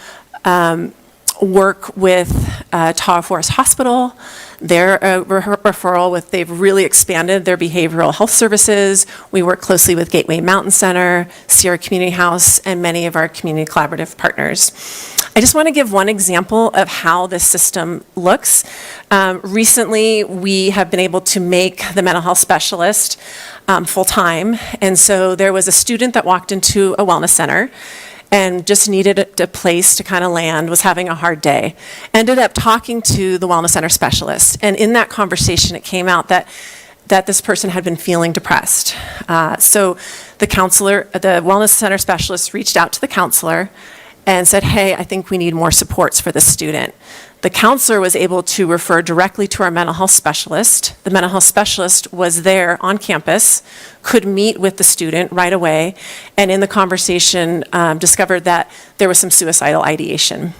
work with Tahoe Forest Hospital. Their referral with, they've really expanded their behavioral health services. We work closely with Gateway Mountain Center, Sierra Community House, and many of our community collaborative partners. I just want to give one example of how this system looks. Recently, we have been able to make the mental health specialist full-time, and so there was a student that walked into a wellness center and just needed a place to kind of land, was having a hard day. Ended up talking to the wellness center specialist, and in that conversation, it came out that this person had been feeling depressed. So the counselor, the wellness center specialist reached out to the counselor and said, hey, I think we need more supports for this student. The counselor was able to refer directly to our mental health specialist. The mental health specialist was there on campus, could meet with the student right away, and in the conversation discovered that there was some suicidal ideation.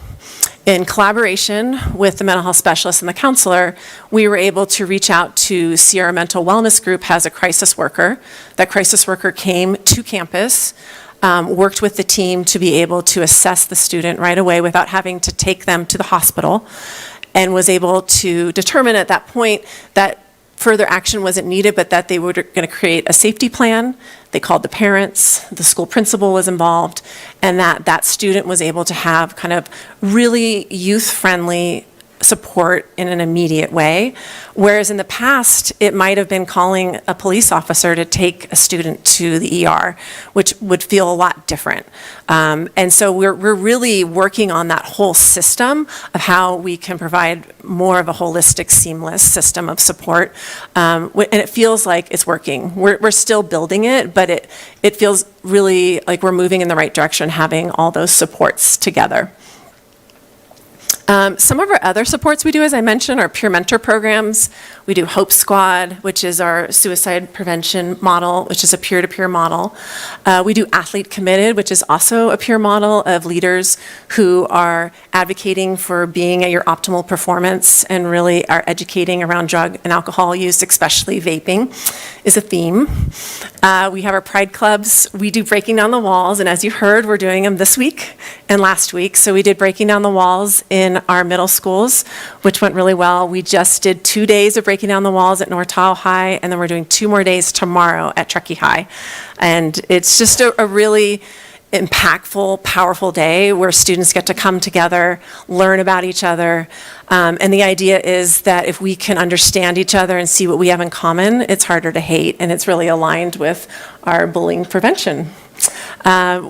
In collaboration with the mental health specialist and the counselor, we were able to reach out to Sierra Mental Wellness Group, has a crisis worker. That crisis worker came to campus, worked with the team to be able to assess the student right away without having to take them to the hospital, and was able to determine at that point that further action wasn't needed, but that they were going to create a safety plan. They called the parents, the school principal was involved, and that student was able to have kind of really youth-friendly support in an immediate way, whereas in the past, it might have been calling a police officer to take a student to the ER, which would feel a lot different. And so we're really working on that whole system of how we can provide more of a holistic, seamless system of support, and it feels like it's working. We're still building it, but it feels really like we're moving in the right direction, having all those supports together. Some of our other supports we do, as I mentioned, are peer mentor programs. We do Hope Squad, which is our suicide prevention model, which is a peer-to-peer model. We do Athlete Committed, which is also a peer model of leaders who are advocating for being at your optimal performance and really are educating around drug and alcohol use, especially vaping is a theme. We have our Pride Clubs. We do Breaking Down the Walls, and as you heard, we're doing them this week and last week. So we did Breaking Down the Walls in our middle schools, which went really well. We just did 2 days of Breaking Down the Walls at North Tahoe High, and then we're doing 2 more days tomorrow at Truckee High. And it's just a really impactful, powerful day where students get to come together, learn about each other. And the idea is that if we can understand each other and see what we have in common, it's harder to hate, and it's really aligned with our bullying prevention.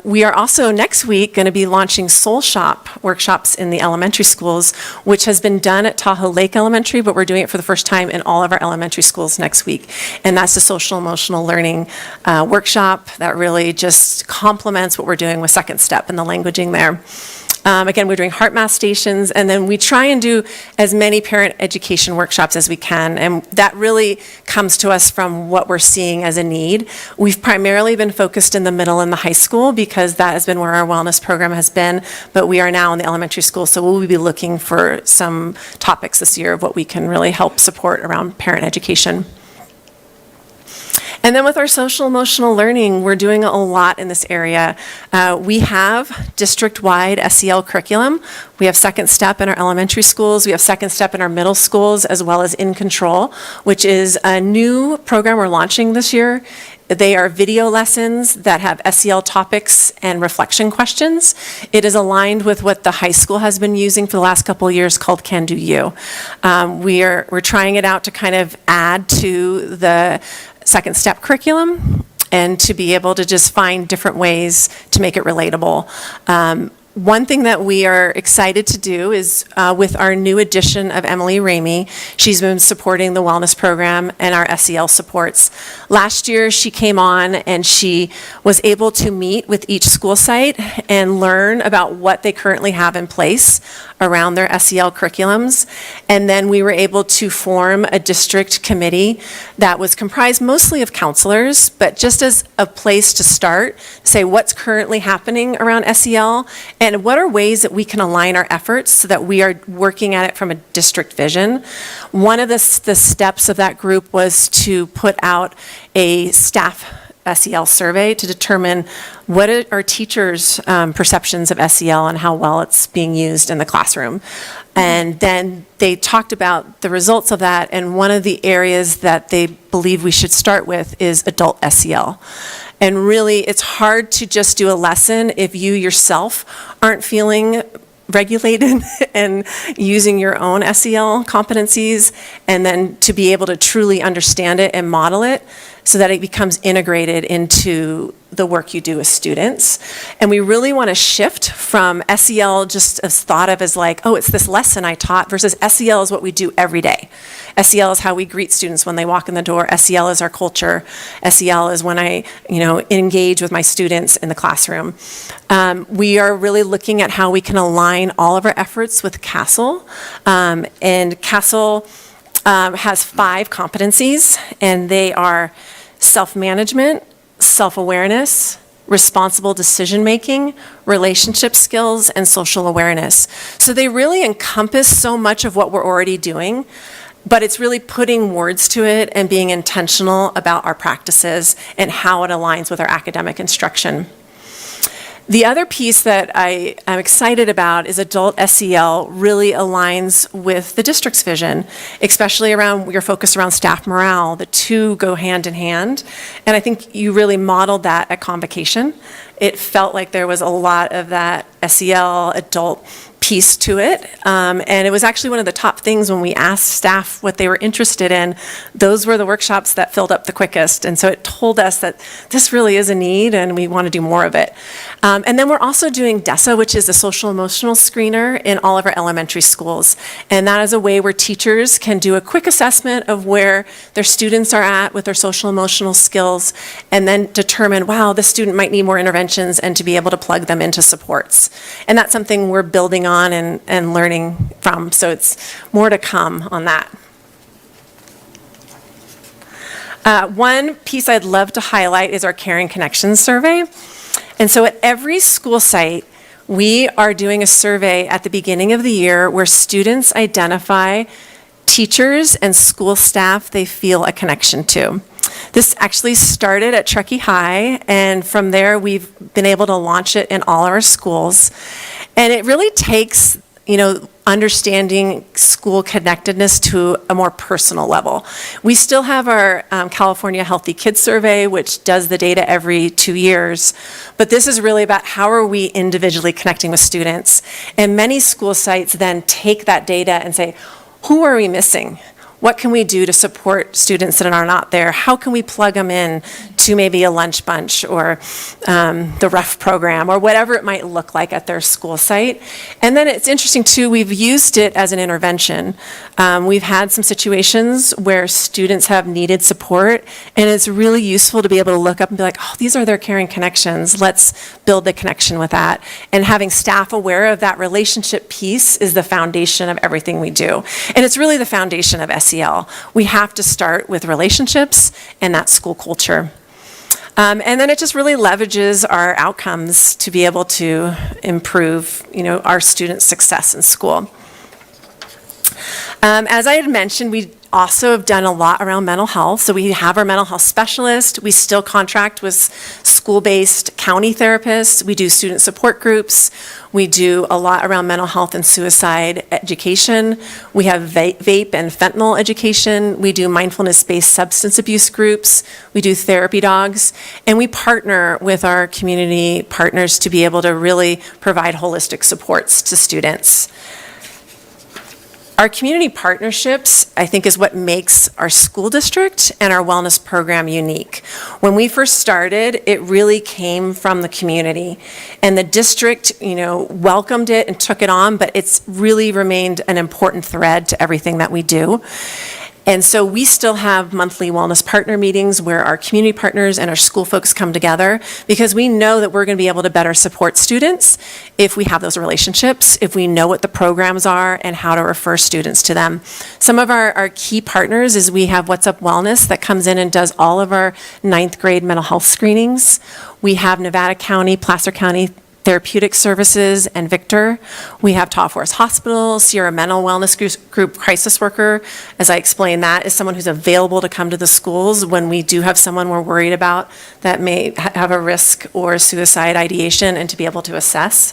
We are also next week going to be launching Soul Shop workshops in the elementary schools, which has been done at Tahoe Lake Elementary, but we're doing it for the first time in all of our elementary schools next week. And that's a social emotional learning workshop that really just complements what we're doing with Second Step and the languaging there. Again, we're doing heart math stations, and then we try and do as many parent education workshops as we can, and that really comes to us from what we're seeing as a need. We've primarily been focused in the middle and the high school because that has been where our wellness program has been, but we are now in the elementary school, so we'll be looking for some topics this year of what we can really help support around parent education. And then with our social emotional learning, we're doing a lot in this area. We have district-wide SEL curriculum. We have Second Step in our elementary schools. We have Second Step in our middle schools, as well as In Control, which is a new program we're launching this year. They are video lessons that have SEL topics and reflection questions. It is aligned with what the high school has been using for the last couple of years called Can Do You. We're trying it out to kind of add to the Second Step curriculum and to be able to just find different ways to make it relatable. One thing that we are excited to do is with our new addition of Emily Ramey, she's been supporting the wellness program and our SEL supports. Last year, she came on and she was able to meet with each school site and learn about what they currently have in place around their SEL curriculums. And then we were able to form a district committee that was comprised mostly of counselors, but just as a place to start, say what's currently happening around SEL and what are ways that we can align our efforts so that we are working at it from a district vision. One of the steps of that group was to put out a staff SEL survey to determine what are teachers' perceptions of SEL and how well it's being used in the classroom. And then they talked about the results of that, and one of the areas that they believe we should start with is adult SEL. And really, it's hard to just do a lesson if you yourself aren't feeling regulated and using your own SEL competencies, and then to be able to truly understand it and model it so that it becomes integrated into the work you do with students. And we really want to shift from SEL just as thought of as like, oh, it's this lesson I taught, versus SEL is what we do every day. SEL is how we greet students when they walk in the door. SEL is our culture. SEL is when I, engage with my students in the classroom. We are really looking at how we can align all of our efforts with CASEL. And CASEL has 5 competencies, and they are self-management, self-awareness, responsible decision-making, relationship skills, and social awareness. So they really encompass so much of what we're already doing, but it's really putting words to it and being intentional about our practices and how it aligns with our academic instruction. The other piece that I am excited about is adult SEL really aligns with the district's vision, especially around your focus around staff morale. The two go hand in hand, and I think you really modeled that at Convocation. It felt like there was a lot of that SEL adult piece to it, and it was actually one of the top things when we asked staff what they were interested in. Those were the workshops that filled up the quickest, and so it told us that this really is a need and we want to do more of it. And then we're also doing DESA, which is a social emotional screener in all of our elementary schools, and that is a way where teachers can do a quick assessment of where their students are at with their social emotional skills, and then determine, wow, this student might need more interventions, and to be able to plug them into supports. And that's something we're building on and learning from, so it's more to come on that. One piece I'd love to highlight is our Caring Connections survey. And so at every school site, we are doing a survey at the beginning of the year where students identify teachers and school staff they feel a connection to. This actually started at Truckee High, and from there we've been able to launch it in all our schools. And it really takes, understanding school connectedness to a more personal level. We still have our California Healthy Kids Survey, which does the data every 2 years, but this is really about how are we individually connecting with students. And many school sites then take that data and say, who are we missing? What can we do to support students that are not there? How can we plug them in to maybe a lunch bunch or the REF program or whatever it might look like at their school site? And then it's interesting too, we've used it as an intervention. We've had some situations where students have needed support, and it's really useful to be able to look up and be like, oh, these are their caring connections. Let's build the connection with that. And having staff aware of that relationship piece is the foundation of everything we do. And it's really the foundation of SEL. We have to start with relationships and that school culture. And then it just really leverages our outcomes to be able to improve, our students' success in school. As I had mentioned, we also have done a lot around mental health. So we have our mental health specialist. We still contract with school-based county therapists. We do student support groups. We do a lot around mental health and suicide education. We have vape and fentanyl education. We do mindfulness-based substance abuse groups. We do therapy dogs. And we partner with our community partners to be able to really provide holistic supports to students. Our community partnerships, I think, is what makes our school district and our wellness program unique. When we first started, it really came from the community, and the district, welcomed it and took it on, but it's really remained an important thread to everything that we do. And so we still have monthly wellness partner meetings where our community partners and our school folks come together, because we know that we're going to be able to better support students if we have those relationships, if we know what the programs are and how to refer students to them. Some of our key partners is we have What's Up Wellness that comes in and does all of our 9th grade mental health screenings. We have Nevada County, Placer County Therapeutic Services, and Victor. We have Tahoe Forest Hospital, Sierra Mental Wellness Group Crisis Worker. As I explained, that is someone who's available to come to the schools when we do have someone we're worried about that may have a risk or suicide ideation, and to be able to assess.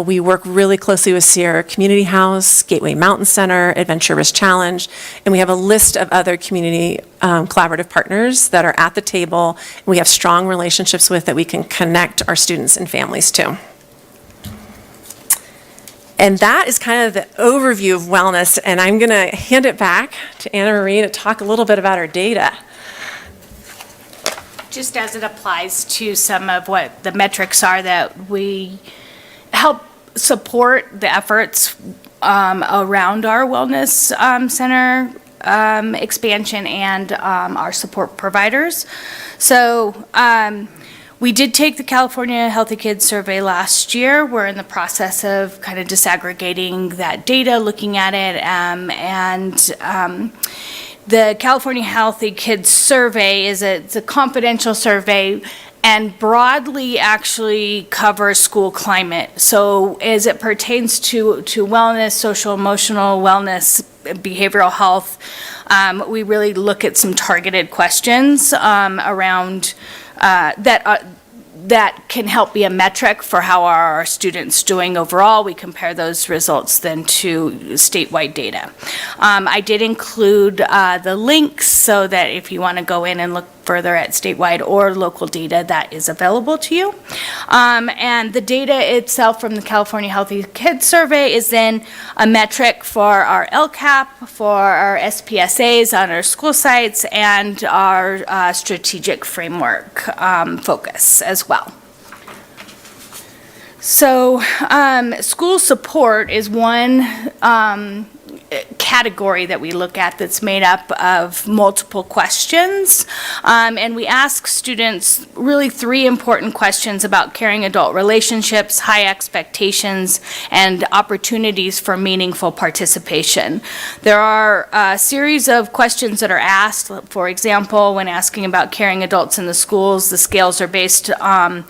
We work really closely with Sierra Community House, Gateway Mountain Center, Adventure Risk Challenge, and we have a list of other community collaborative partners that are at the table, and we have strong relationships with that we can connect our students and families to. And that is kind of the overview of wellness, and I'm going to hand it back to Anna Marie to talk a little bit about our data. Just as it applies to some of what the metrics are that we help support the efforts around our wellness center expansion and our support providers. So we did take the California Healthy Kids Survey last year. We're in the process of kind of disaggregating that data, looking at it, the California Healthy Kids Survey it's a confidential survey and broadly actually covers school climate. So as it pertains to wellness, social emotional wellness, behavioral health, we really look at some targeted questions around that can help be a metric for how are our students doing overall. We compare those results then to statewide data. I did include the links so that if you want to go in and look further at statewide or local data, that is available to you. And the data itself from the California Healthy Kids Survey is then a metric for our LCAP, for our SPSAs on our school sites, and our strategic framework focus as well. So school support is one category that we look at that's made up of multiple questions. And we ask students really 3 important questions about caring adult relationships, high expectations, and opportunities for meaningful participation. There are a series of questions that are asked. For example, when asking about caring adults in the schools, the scales are based on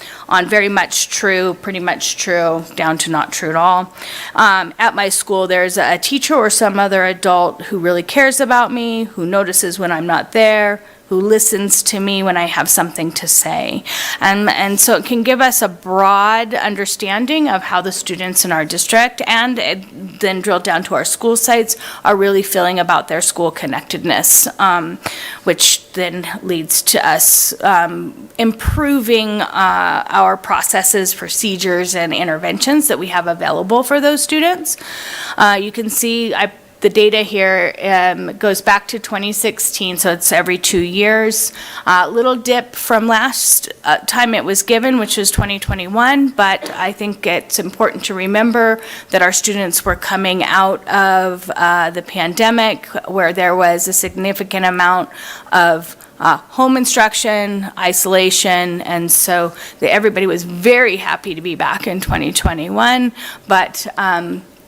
very much true, pretty much true, down to not true at all. At my school, there's a teacher or some other adult who really cares about me, who notices when I'm not there, who listens to me when I have something to say. And so it can give us a broad understanding of how the students in our district and then drill down to our school sites are really feeling about their school connectedness, which then leads to us improving our processes, procedures, and interventions that we have available for those students. You can see the data here goes back to 2016, so it's every 2 years. Little dip from last time it was given, which was 2021, but I think it's important to remember that our students were coming out of the pandemic where there was a significant amount of home instruction, isolation, and so everybody was very happy to be back in 2021, but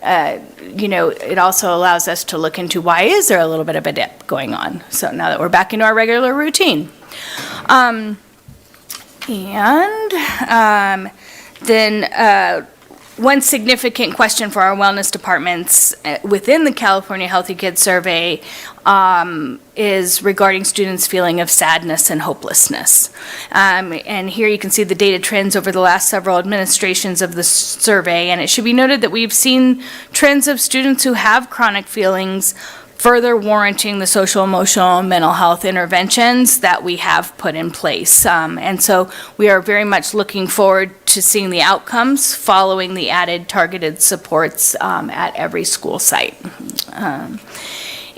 it also allows us to look into why is there a little bit of a dip going on. So now that we're back into our regular routine. Then one significant question for our wellness departments within the California Healthy Kids Survey is regarding students' feeling of sadness and hopelessness. And here you can see the data trends over the last several administrations of the survey, and it should be noted that we've seen trends of students who have chronic feelings further warranting the social, emotional, and mental health interventions that we have put in place. And so we are very much looking forward to seeing the outcomes following the added targeted supports at every school site.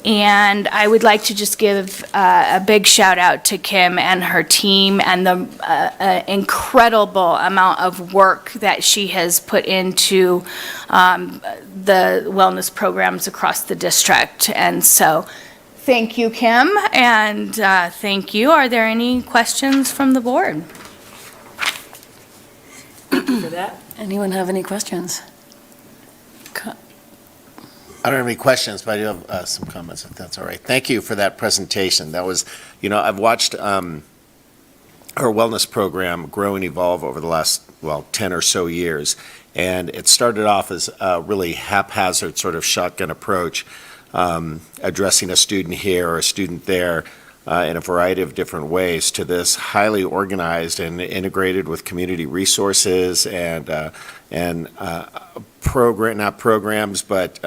And I would like to just give a big shout out to Kim and her team and the incredible amount of work that she has put into the wellness programs across the district. And so thank you, Kim, and thank you. Are there any questions from the board? Thank you for that. Anyone have any questions? I don't have any questions, but I do have some comments, if that's all right. Thank you for that presentation. That was, I've watched our wellness program grow and evolve over the last, 10 or so years. And it started off as a really haphazard sort of shotgun approach, addressing a student here or a student there in a variety of different ways, to this highly organized and integrated with community resources and not programs, but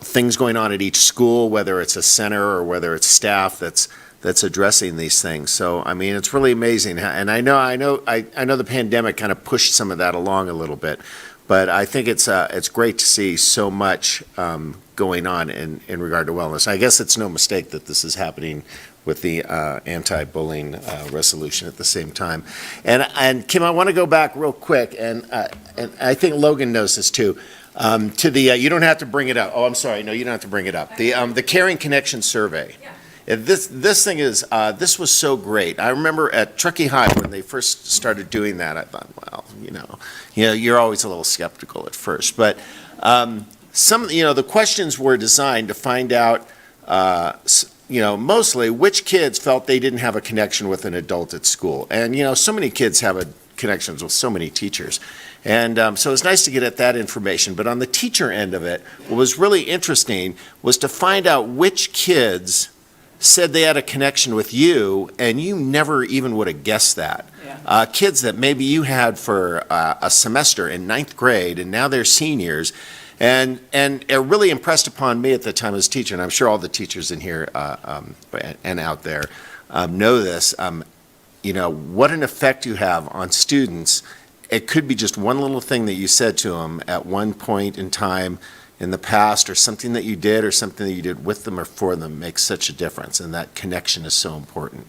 things going on at each school, whether it's a center or whether it's staff that's addressing these things. So, I mean, it's really amazing. And I know the pandemic kind of pushed some of that along a little bit, but I think it's great to see so much going on in regard to wellness. I guess it's no mistake that this is happening with the anti-bullying resolution at the same time. And Kim, I want to go back real quick, and I think Logan knows this too, to the, you don't have to bring it up. Oh, I'm sorry. No, you don't have to bring it up. The Caring Connection Survey. Yeah. This thing is, this was so great. I remember at Truckee High when they first started doing that, I thought, well, you're always a little skeptical at first. But the questions were designed to find out, mostly which kids felt they didn't have a connection with an adult at school. And, so many kids have connections with so many teachers. And so it's nice to get at that information. But on the teacher end of it, what was really interesting was to find out which kids said they had a connection with you, and you never even would have guessed that. Yeah. Kids that maybe you had for a semester in 9th grade, and now they're seniors. And it really impressed upon me at the time as a teacher, and I'm sure all the teachers in here and out there know this, what an effect you have on students. It could be just one little thing that you said to them at one point in time in the past, or something that you did, or something that you did with them or for them makes such a difference, and that connection is so important.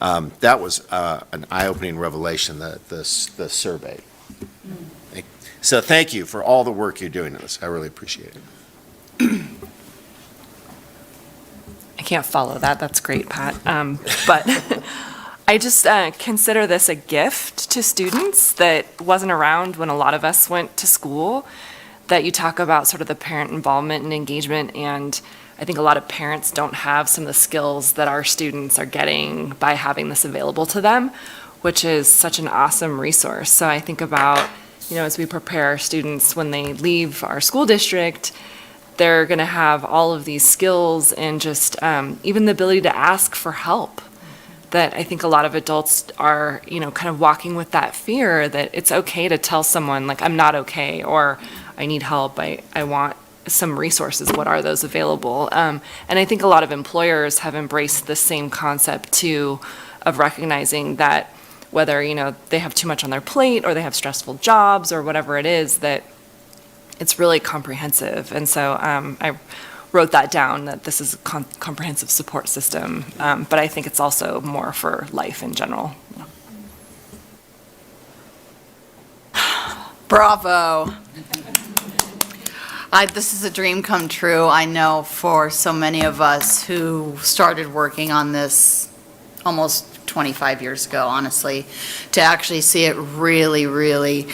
That was an eye-opening revelation, the survey. So thank you for all the work you're doing in this. I really appreciate it. I can't follow that. That's great, Pat. But I just consider this a gift to students that wasn't around when a lot of us went to school, that you talk about sort of the parent involvement and engagement, and I think a lot of parents don't have some of the skills that our students are getting by having this available to them, which is such an awesome resource. So I think about, as we prepare our students when they leave our school district, they're going to have all of these skills and just even the ability to ask for help, that I think a lot of adults are, kind of walking with that fear that it's okay to tell someone, like, I'm not okay, or I need help, I want some resources, what are those available? And I think a lot of employers have embraced the same concept too, of recognizing that whether, they have too much on their plate or they have stressful jobs or whatever it is, that it's really comprehensive. And so I wrote that down, that this is a comprehensive support system, but I think it's also more for life in general. Bravo. This is a dream come true, I know, for so many of us who started working on this almost 25 years ago, honestly, to actually see it really, really,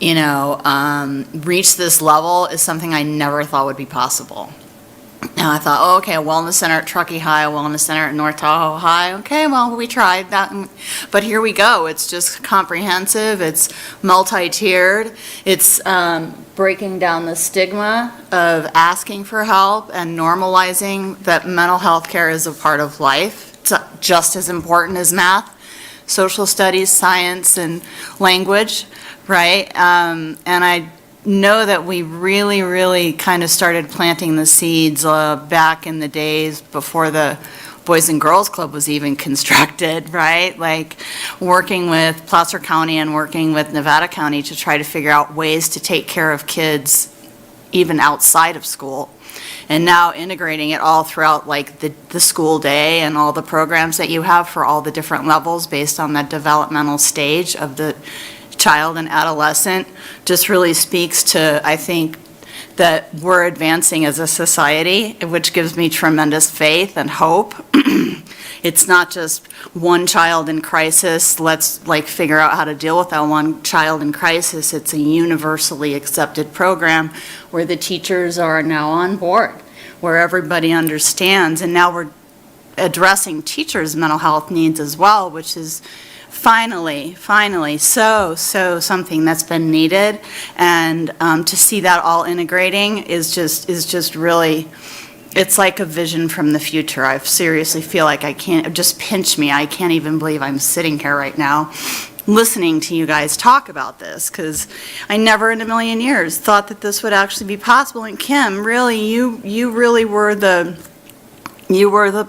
reach this level is something I never thought would be possible. And I thought, oh, okay, a wellness center at Truckee High, a wellness center at North Tahoe High. Okay, well, we tried that. But here we go. It's just comprehensive. It's multi-tiered. It's breaking down the stigma of asking for help and normalizing that mental health care is a part of life. It's just as important as math, social studies, science, and language, right? And I know that we really, really kind of started planting the seeds back in the days before the Boys and Girls Club was even constructed, right? Like working with Placer County and working with Nevada County to try to figure out ways to take care of kids even outside of school. And now integrating it all throughout like the school day and all the programs that you have for all the different levels based on that developmental stage of the child and adolescent just really speaks to, I think, that we're advancing as a society, which gives me tremendous faith and hope. It's not just one child in crisis, let's like figure out how to deal with that one child in crisis. It's a universally accepted program where the teachers are now on board, where everybody understands, and now we're addressing teachers' mental health needs as well, which is finally, so something that's been needed. And to see that all integrating is just really, it's like a vision from the future. I seriously feel like I can't, just pinch me. I can't even believe I'm sitting here right now listening to you guys talk about this, because I never in a million years thought that this would actually be possible. And Kim, really, you really were the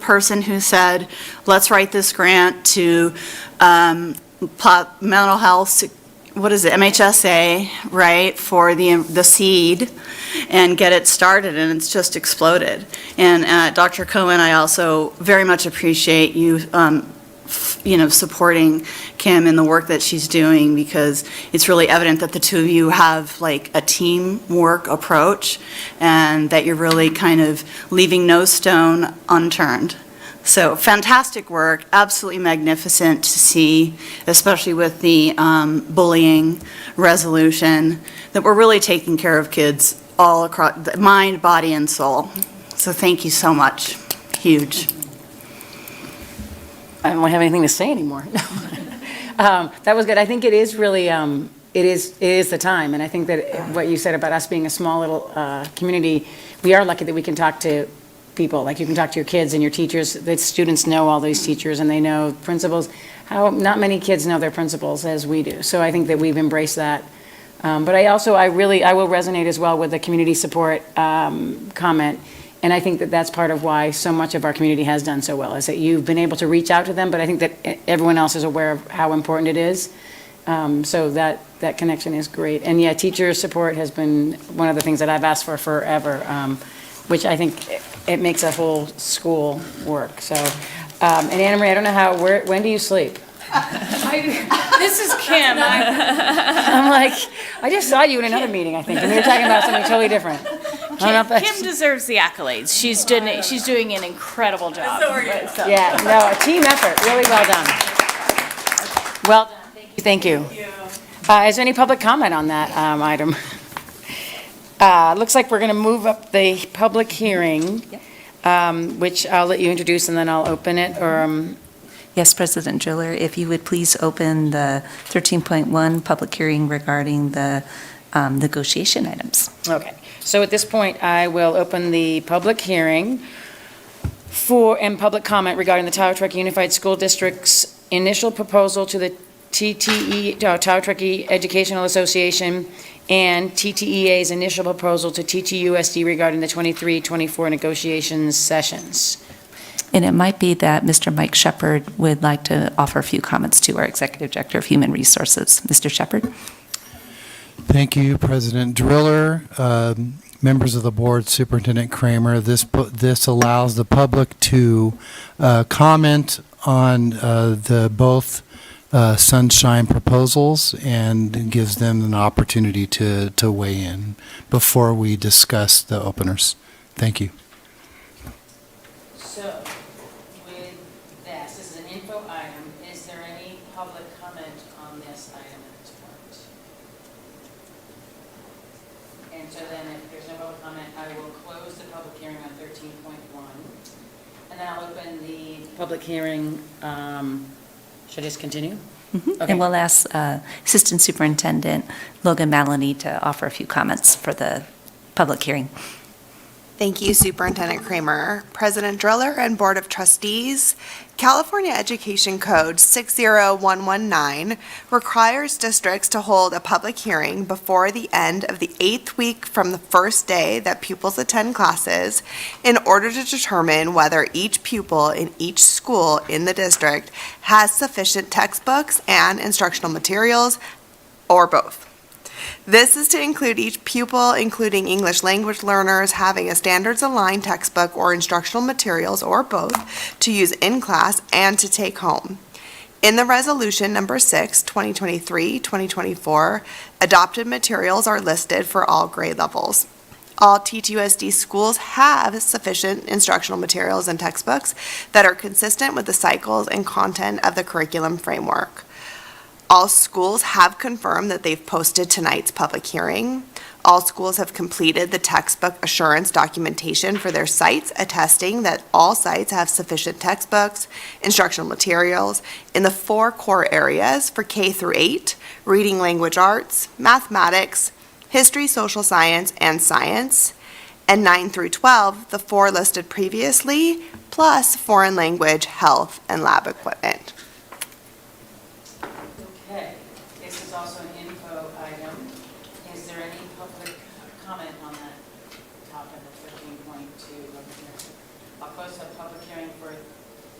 person who said, let's write this grant to mental health, what is it, MHSA, right, for the seed and get it started, and it's just exploded. And Dr. Cohen, I also very much appreciate you supporting Kim in the work that she's doing, because it's really evident that the two of you have like a teamwork approach and that you're really kind of leaving no stone unturned. So fantastic work, absolutely magnificent to see, especially with the bullying resolution, that we're really taking care of kids all across the mind, body, and soul. So thank you so much. Huge. I don't have anything to say anymore. That was good. I think it is really, it is the time. And I think that what you said about us being a small little community, we are lucky that we can talk to people. Like you can talk to your kids and your teachers. The students know all these teachers and they know principals. How not many kids know their principals as we do. So I think that we've embraced that. But I will resonate as well with the community support comment. And I think that that's part of why so much of our community has done so well, is that you've been able to reach out to them, but I think that everyone else is aware of how important it is. So that connection is great. And yeah, teacher support has been one of the things that I've asked for forever, which I think it makes a whole school work. So, and Anna Marie, I don't know when do you sleep? This is Kim. I'm like, I just saw you in another meeting, I think, and we were talking about something totally different. Kim deserves the accolades. She's doing an incredible job. Yeah, no, a team effort, really well done. Well done, thank you. Is there any public comment on that item? Looks like we're going to move up the public hearing, which I'll let you introduce and then I'll open it, or... Yes, President Driller, if you would please open the 13.1 public hearing regarding the negotiation items. Okay, so at this point, I will open the public hearing and public comment regarding the Tahoe Truckee Unified School District's initial proposal to the Tahoe Truckee Educational Association and TTEA's initial proposal to TTUSD regarding the 23-24 negotiations sessions. And it might be that Mr. Mike Shepard would like to offer a few comments to our Executive Director of Human Resources. Mr. Shepard. Thank you, President Driller, members of the board, Superintendent Kramer. This allows the public to comment on the both sunshine proposals and gives them an opportunity to weigh in before we discuss the openers. Thank you. So, with this is an info item. Is there any public comment on this item at this point? And so then if there's no public comment, I will close the public hearing on 13.1. And then I'll open the public hearing, should I just continue? Mm-hmm. Okay. And we'll ask Assistant Superintendent Logan Maloney to offer a few comments for the public hearing. Thank you, Superintendent Kramer, President Driller, and Board of Trustees. California Education Code 60119 requires districts to hold a public hearing before the end of the 8th week from the first day that pupils attend classes in order to determine whether each pupil in each school in the district has sufficient textbooks and instructional materials, or both. This is to include each pupil, including English language learners, having a standards-aligned textbook or instructional materials, or both, to use in class and to take home. In the resolution number 6, 2023-2024, adopted materials are listed for all grade levels. All TTUSD schools have sufficient instructional materials and textbooks that are consistent with the cycles and content of the curriculum framework. All schools have confirmed that they've posted tonight's public hearing. All schools have completed the textbook assurance documentation for their sites, attesting that all sites have sufficient textbooks, instructional materials in the 4 core areas for K through 8, reading language arts, mathematics, history, social science, and science, and 9 through 12, the 4 listed previously, plus foreign language, health, and lab equipment. Okay, this is also an info item. Is there any public comment on that topic of 13.2? I'll close the public hearing for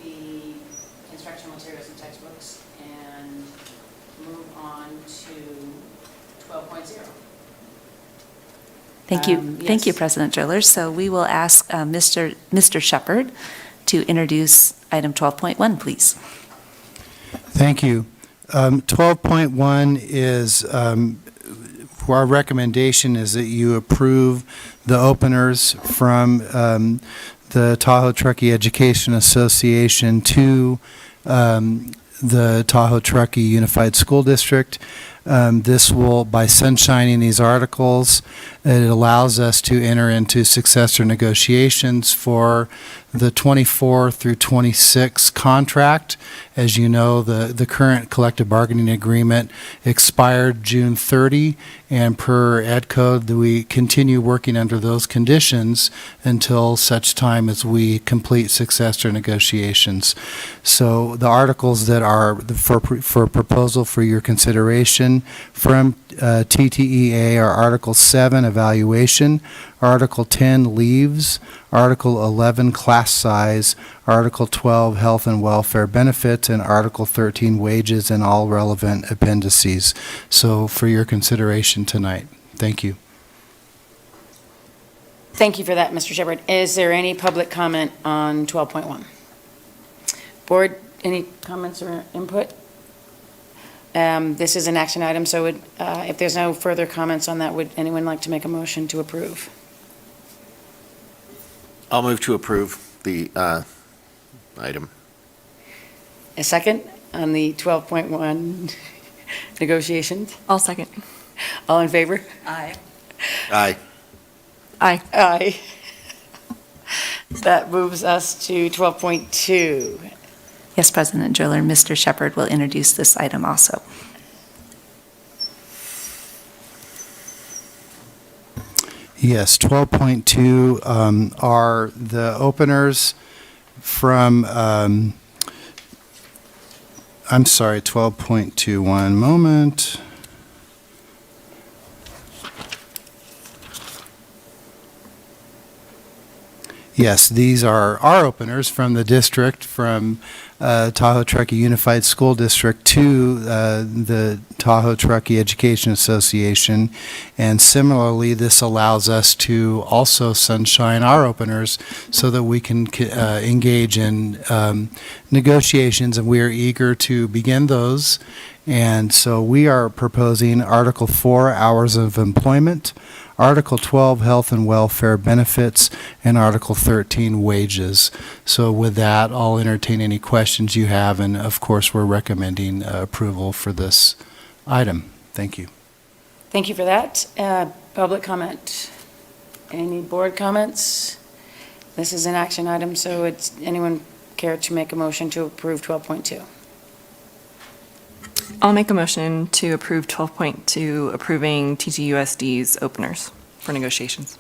the instructional materials and textbooks and move on to 12.0. Thank you. Thank you, President Driller. So we will ask Mr. Shepherd to introduce item 12.1, please. Thank you. 12.1 is, our recommendation is that you approve the openers from the Tahoe Truckee Education Association to the Tahoe Truckee Unified School District. This will, by sunshining these articles, it allows us to enter into successor negotiations for the 24 through 26 contract. As you know, the current collective bargaining agreement expired June 30, and per Ed Code, we continue working under those conditions until such time as we complete successor negotiations. So the articles that are for proposal for your consideration from TTEA are Article 7, Evaluation, Article 10, Leaves, Article 11, Class Size, Article 12, Health and Welfare Benefits, and Article 13, Wages and all relevant appendices. So for your consideration tonight. Thank you. Thank you for that, Mr. Shepherd. Is there any public comment on 12.1? Board, any comments or input? This is an action item, so if there's no further comments on that, would anyone like to make a motion to approve? I'll move to approve the item. A second on the 12.1 negotiations? I'll second. All in favor? Aye. Aye. Aye. Aye. That moves us to 12.2. Yes, President Driller, Mr. Shepherd will introduce this item also. Yes, 12.2 are the openers from, I'm sorry, 12.2, one moment. Yes, these are our openers from the district, from Tahoe Truckee Unified School District to the Tahoe Truckee Education Association. And similarly, this allows us to also sunshine our openers so that we can engage in negotiations, and we are eager to begin those. And so we are proposing Article 4, Hours of Employment, Article 12, Health and Welfare Benefits, and Article 13, Wages. So with that, I'll entertain any questions you have, and of course, we're recommending approval for this item. Thank you. Thank you for that. Public comment? Any board comments? This is an action item, so it's anyone care to make a motion to approve 12.2? I'll make a motion to approve 12.2, approving TTUSD's openers for negotiations.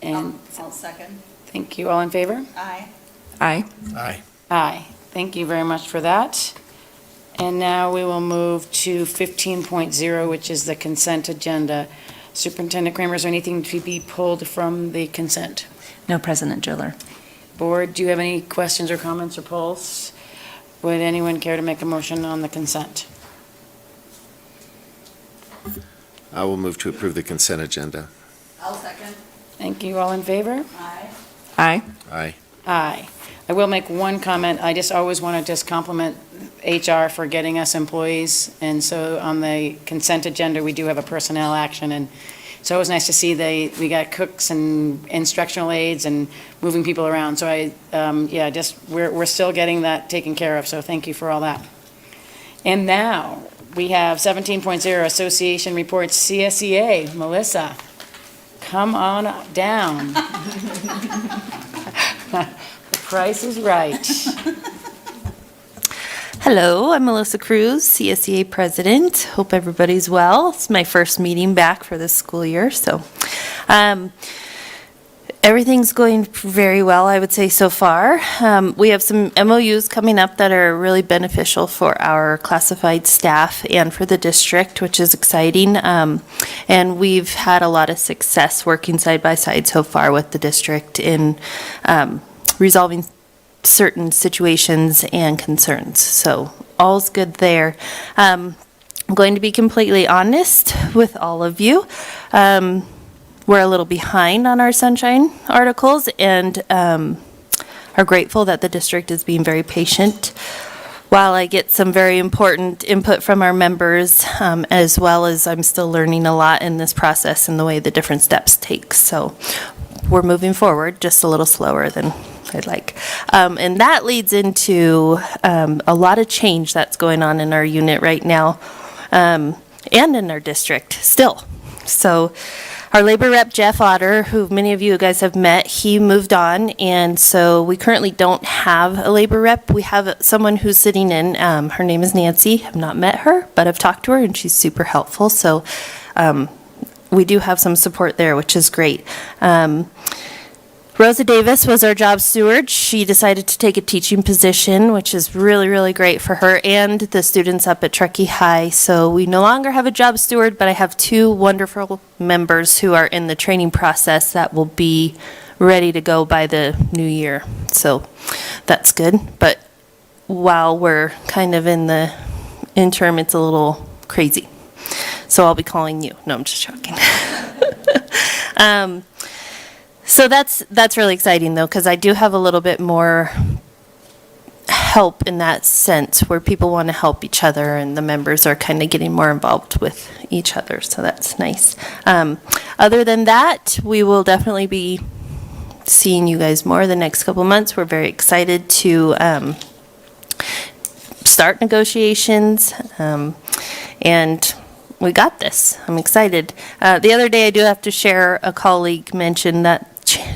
And I'll second. thank you. All in favor? Aye. Aye. Aye. Aye. Thank you very much for that. And now we will move to 15.0, which is the consent agenda. Superintendent Kramer, is there anything to be pulled from the consent? No, President Driller. Board, do you have any questions or comments or polls? Would anyone care to make a motion on the consent? I will move to approve the consent agenda. I'll second. Thank you. All in favor? Aye. Aye. Aye. Aye. I will make one comment. I just always want to compliment HR for getting us employees. And so on the consent agenda, we do have a personnel action. And so it was nice to see we got cooks and instructional aides and moving people around. So we're still getting that taken care of. So thank you for all that. And now we have 17.0 Association Reports CSEA. Melissa, come on down. The price is right. Hello, I'm Melissa Cruz, CSEA President. Hope everybody's well. It's my first meeting back for this school year, so everything's going very well, I would say, so far. We have some MOUs coming up that are really beneficial for our classified staff and for the district, which is exciting. And we've had a lot of success working side by side so far with the district in resolving certain situations and concerns. So all's good there. I'm going to be completely honest with all of you. We're a little behind on our sunshine articles and are grateful that the district is being very patient while I get some very important input from our members, as well as I'm still learning a lot in this process and the way the different steps take. So we're moving forward just a little slower than I'd like. And that leads into a lot of change that's going on in our unit right now and in our district still. So our labor rep, Jeff Otter, who many of you guys have met, he moved on, and so we currently don't have a labor rep. We have someone who's sitting in. Her name is Nancy. I've not met her, but I've talked to her, and she's super helpful. So we do have some support there, which is great. Rosa Davis was our job steward. She decided to take a teaching position, which is really, really great for her and the students up at Truckee High. So we no longer have a job steward, but I have two wonderful members who are in the training process that will be ready to go by the new year. So that's good. But while we're kind of in the interim, it's a little crazy. So I'll be calling you. No, I'm just joking. So that's really exciting, though, because I do have a little bit more help in that sense where people want to help each other and the members are kind of getting more involved with each other. So that's nice. Other than that, we will definitely be seeing you guys more the next couple months. We're very excited to start negotiations, and we got this. I'm excited. The other day, I do have to share, a colleague mentioned that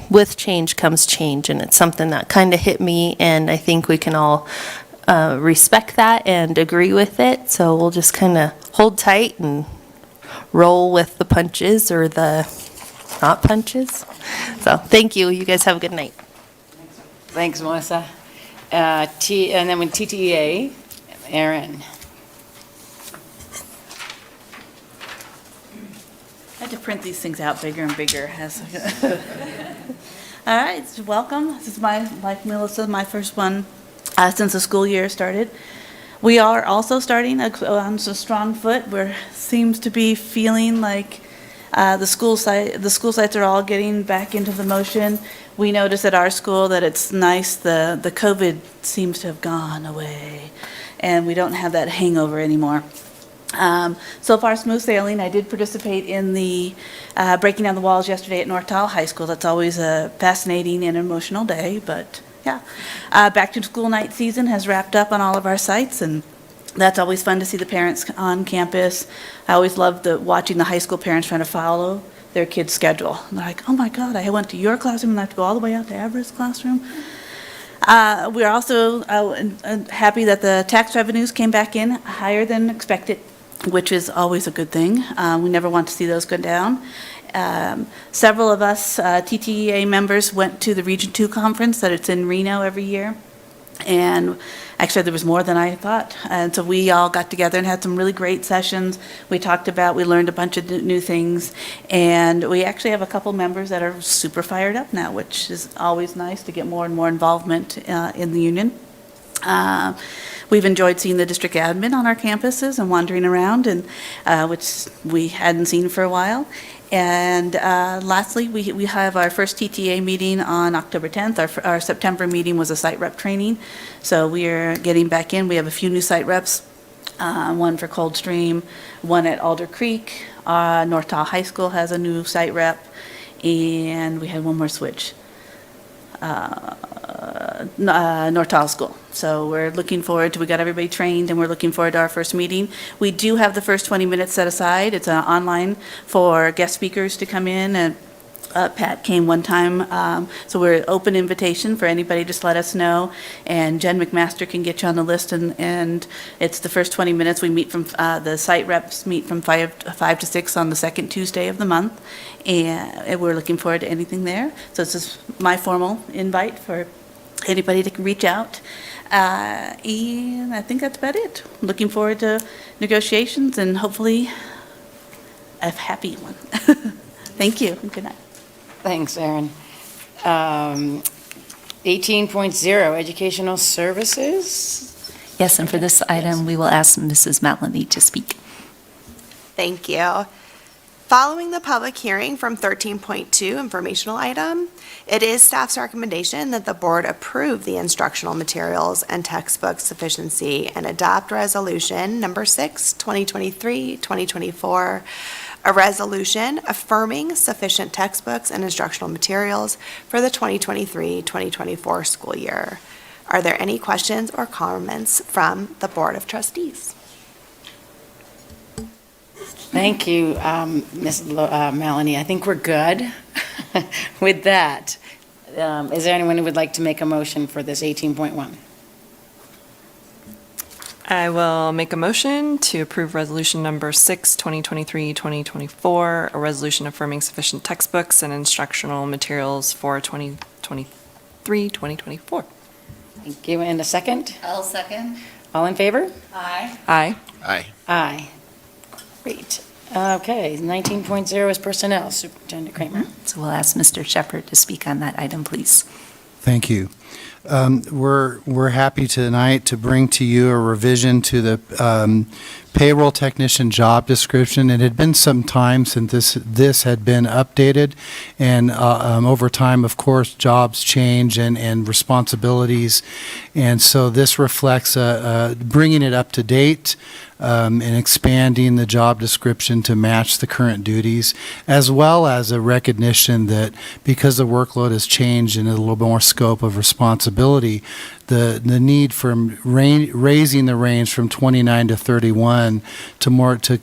with change comes change, and it's something that kind of hit me, and I think we can all respect that and agree with it. So we'll just kind of hold tight and roll with the punches or the not punches. So thank you. You guys have a good night. Thanks, Melissa. And then with TTEA, Erin. I had to print these things out bigger and bigger. All right, welcome. This is like Melissa, my first one since the school year started. We are also starting on a strong foot. We seems to be feeling like the school sites are all getting back into the motion. We notice at our school that it's nice. The COVID seems to have gone away, and we don't have that hangover anymore. So far, smooth sailing. I did participate in the breaking down the walls yesterday at North Tahoe High School. That's always a fascinating and emotional day, but yeah. Back to school night season has wrapped up on all of our sites, and that's always fun to see the parents on campus. I always love watching the high school parents trying to follow their kids' schedule. And they're like, oh my God, I went to your classroom and I have to go all the way out to Avera's classroom. We are also happy that the tax revenues came back in higher than expected, which is always a good thing. We never want to see those go down. Several of us TTEA members went to the Region 2 conference that it's in Reno every year. And actually there was more than I thought. And so we all got together and had some really great sessions. We learned a bunch of new things. And we actually have a couple members that are super fired up now, which is always nice to get more and more involvement in the union. We've enjoyed seeing the district admin on our campuses and wandering around, and which we hadn't seen for a while. And lastly, we have our first TTA meeting on October 10th. Our September meeting was a site rep training, so we are getting back in. We have a few new site reps, one for Coldstream, one at Alder Creek. North Tahoe High School has a new site rep, and we had one more switch. North Tahoe School. So we're looking forward to, we got everybody trained, and we're looking forward to our first meeting. We do have the first 20 minutes set aside. It's online for guest speakers to come in, and Pat came one time, so we're open invitation for anybody, just let us know, and Jen McMaster can get you on the list, and it's the first 20 minutes. We meet from, the site reps meet from 5 to 6 on the second Tuesday of the month, and we're looking forward to anything there. So this is my formal invite for anybody to reach out. And I think that's about it. Looking forward to negotiations and hopefully a happy one. Thank you, and good night. Thanks, Erin. 18.0, educational services. Yes, and for this item, we will ask Mrs. Maloney to speak. Thank you. Following the public hearing from 13.2 informational item, it is staff's recommendation that the board approve the instructional materials and textbook sufficiency and adopt resolution number 6, 2023-2024, a resolution affirming sufficient textbooks and instructional materials for the 2023-2024 school year. Are there any questions or comments from the Board of Trustees? Thank you, Ms. Melanie. I think we're good with that. Is there anyone who would like to make a motion for this 18.1? I will make a motion to approve resolution number 6, 2023-2024, a resolution affirming sufficient textbooks and instructional materials for 2023-2024. Thank you. And a second? I'll second. All in favor? Aye. Aye. Aye. Aye. Great. Okay, 19.0 is personnel. Superintendent Kramer. So we'll ask Mr. Shepherd to speak on that item, please. Thank you. We're happy tonight to bring to you a revision to the payroll technician job description. It had been some time since this had been updated, and over time, of course, jobs change and responsibilities, and so this reflects bringing it up to date and expanding the job description to match the current duties, as well as a recognition that because the workload has changed and a little more scope of responsibility, the need for raising the range from 29 to 31 to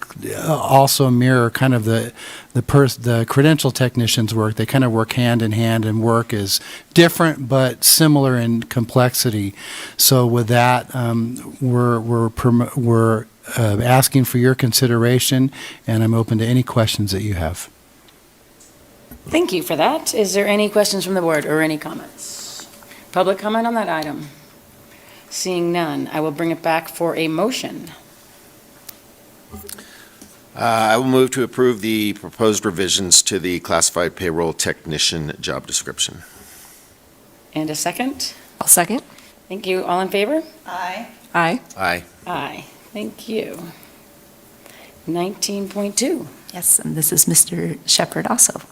also mirror kind of the credential technicians' work. They kind of work hand in hand, and work is different but similar in complexity. So with that, we're asking for your consideration, and I'm open to any questions that you have. Thank you for that. Is there any questions from the board or any comments? Public comment on that item? Seeing none, I will bring it back for a motion. I will move to approve the proposed revisions to the classified payroll technician job description. And a second? I'll second. Thank you. All in favor? Aye. Aye. Aye. Aye. Thank you. 19.2. Yes, and this is Mr. Shepherd also.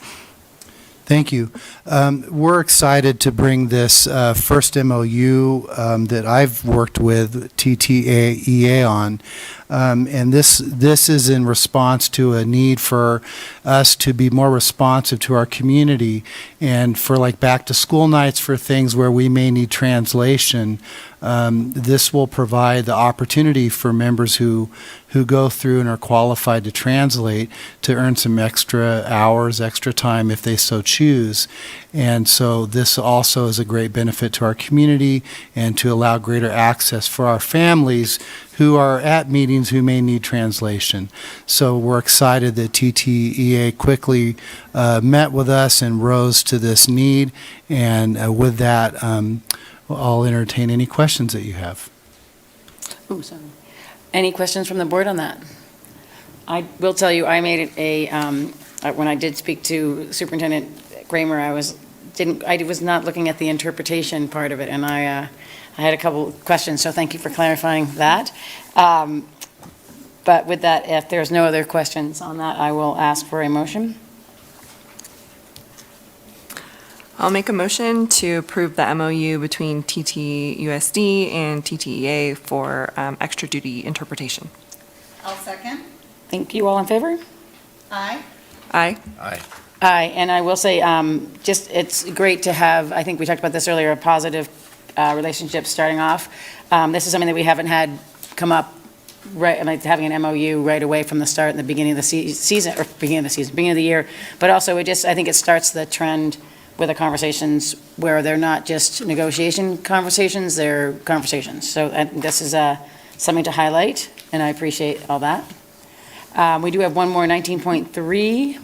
Thank you. We're excited to bring this first MOU that I've worked with TTUSD on, and this is in response to a need for us to be more responsive to our community, and for like back to school nights, for things where we may need translation. This will provide the opportunity for members who go through and are qualified to translate to earn some extra hours, extra time if they so choose. And so this also is a great benefit to our community and to allow greater access for our families who are at meetings who may need translation. So we're excited that TTEA quickly met with us and rose to this need. And with that, I'll entertain any questions that you have. Ooh, sorry. Any questions from the board on that? I will tell you, I made it when I did speak to Superintendent Kramer, I was not looking at the interpretation part of it, and I had a couple questions, so thank you for clarifying that. But with that, if there's no other questions on that, I will ask for a motion. I'll make a motion to approve the MOU between TTUSD and TTEA for extra duty interpretation. I'll second. Thank you. All in favor? Aye. Aye. Aye. Aye, and I will say, it's great to have, I think we talked about this earlier, a positive relationship starting off. This is something that we haven't had come up, right, like having an MOU right away from the start in the beginning of the season, or beginning of the year. But also, I think it starts the trend with the conversations where they're not just negotiation conversations, they're conversations. So this is something to highlight, and I appreciate all that. We do have one more, 19.3.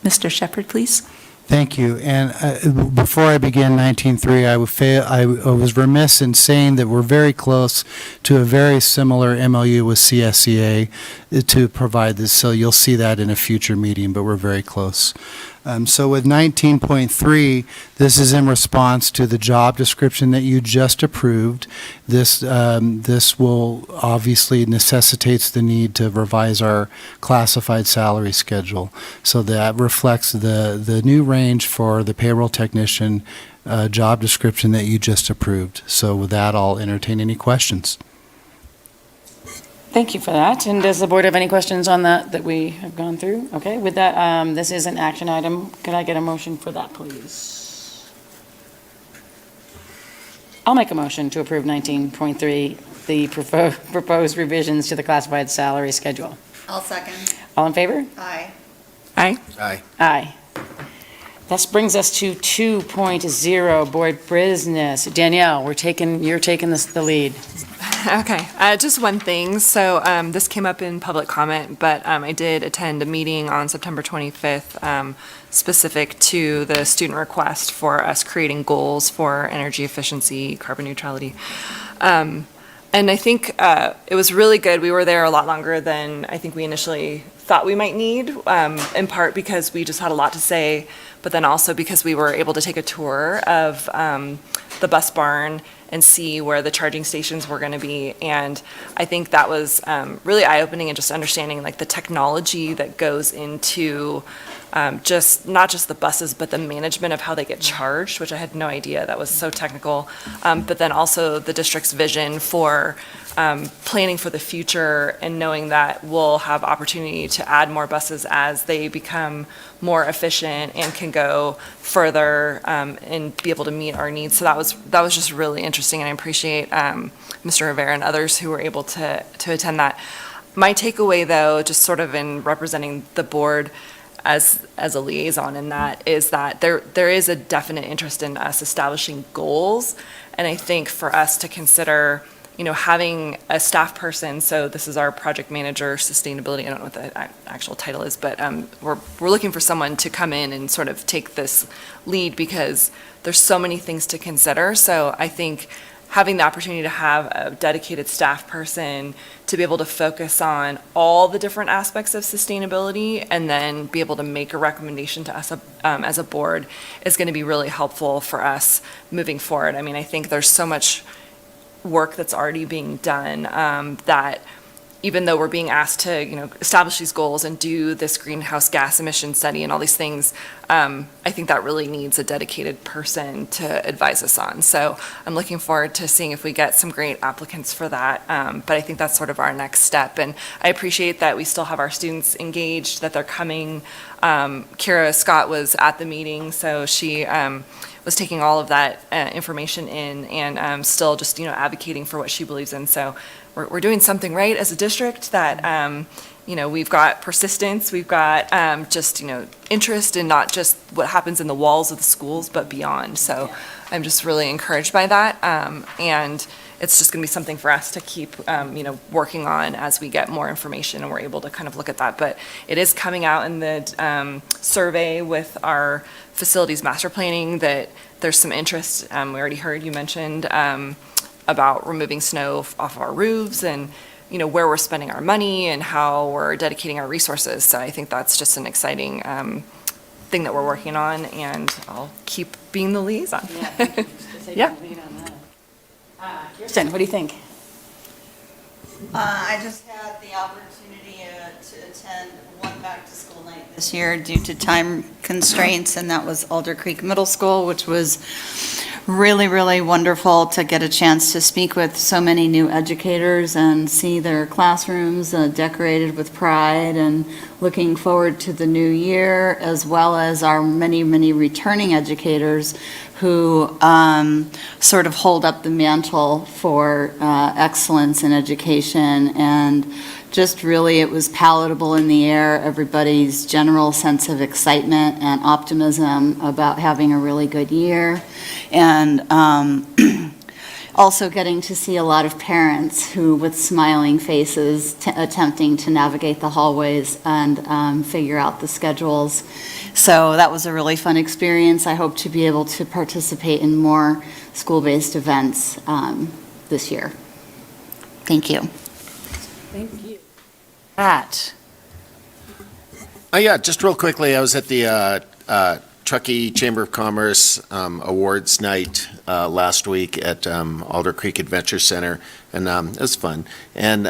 Mr. Shepherd, please. Thank you. And before I begin 19.3, I was remiss in saying that we're very close to a very similar MOU with CSEA to provide this. So you'll see that in a future meeting, but we're very close. So with 19.3, this is in response to the job description that you just approved. This will obviously necessitates the need to revise our classified salary schedule. So that reflects the new range for the payroll technician job description that you just approved. So with that, I'll entertain any questions. Thank you for that. And does the board have any questions on that we have gone through? Okay, with that, this is an action item. Could I get a motion for that, please? I'll make a motion to approve 19.3, the proposed revisions to the classified salary schedule. I'll second. All in favor? Aye. Aye. Aye. Aye. This brings us to 2.0, board business. Danielle, you're taking the lead. Okay, just one thing. So this came up in public comment, but I did attend a meeting on September 25th specific to the student request for us creating goals for energy efficiency, carbon neutrality. And I think it was really good. We were there a lot longer than I think we initially thought we might need, in part because we just had a lot to say, but then also because we were able to take a tour of the bus barn and see where the charging stations were going to be. And I think that was really eye-opening and just understanding like the technology that goes into not just the buses, but the management of how they get charged, which I had no idea. That was so technical. But then also the district's vision for planning for the future and knowing that we'll have opportunity to add more buses as they become more efficient and can go further and be able to meet our needs. So that was just really interesting, and I appreciate Mr. Rivera and others who were able to attend that. My takeaway, though, just sort of in representing the board as a liaison in that, is that there is a definite interest in us establishing goals, and I think for us to consider, having a staff person, so this is our project manager, sustainability, I don't know what the actual title is, but we're looking for someone to come in and sort of take this lead because there's so many things to consider. So I think having the opportunity to have a dedicated staff person to be able to focus on all the different aspects of sustainability and then be able to make a recommendation to us as a board is going to be really helpful for us moving forward. I mean, I think there's so much work that's already being done that even though we're being asked to, establish these goals and do this greenhouse gas emission study and all these things, I think that really needs a dedicated person to advise us on. So I'm looking forward to seeing if we get some great applicants for that. But I think that's sort of our next step. And I appreciate that we still have our students engaged, that they're coming. Kira Scott was at the meeting, so she was taking all of that information in and still just, advocating for what she believes in. So we're doing something right as a district that, we've got persistence, we've got just, interest in not just what happens in the walls of the schools, but beyond. So I'm just really encouraged by that. And it's just going to be something for us to keep, working on as we get more information and we're able to kind of look at that. But it is coming out in the survey with our facilities master planning that there's some interest. We already heard you mentioned about removing snow off of our roofs and, where we're spending our money and how we're dedicating our resources. So I think that's just an exciting thing that we're working on, and I'll keep being the liaison. Yeah. Kirsten, what do you think? I just had the opportunity to attend one back-to-school night this year due to time constraints, and that was Alder Creek Middle School, which was really, really wonderful to get a chance to speak with so many new educators and see their classrooms decorated with pride, and looking forward to the new year, as well as our many, many returning educators who sort of hold up the mantle for excellence in education, and just really it was palatable in the air, everybody's general sense of excitement and optimism about having a really good year, and also getting to see a lot of parents who, with smiling faces, attempting to navigate the hallways and figure out the schedules. So that was a really fun experience. I hope to be able to participate in more school-based events this year. Thank you. Thank you. Pat. Yeah, just real quickly, I was at the Truckee Chamber of Commerce Awards Night last week at Alder Creek Adventure Center, and it was fun. And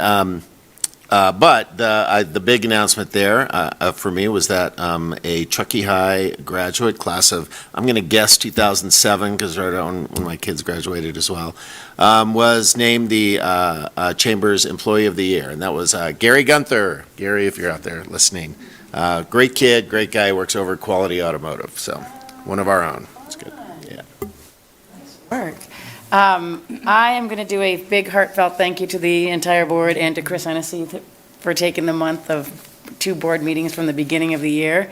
but the big announcement there for me was that a Truckee High graduate class of, I'm going to guess 2007, because right on when my kids graduated as well, was named the Chamber's Employee of the Year, and that was Gary Gunther. Gary, if you're out there listening. Great kid, great guy, works over at Quality Automotive, so one of our own. It's good. Yeah. Work. I am going to do a big heartfelt thank you to the entire board and to Chris Hennessy for taking the month of 2 board meetings from the beginning of the year.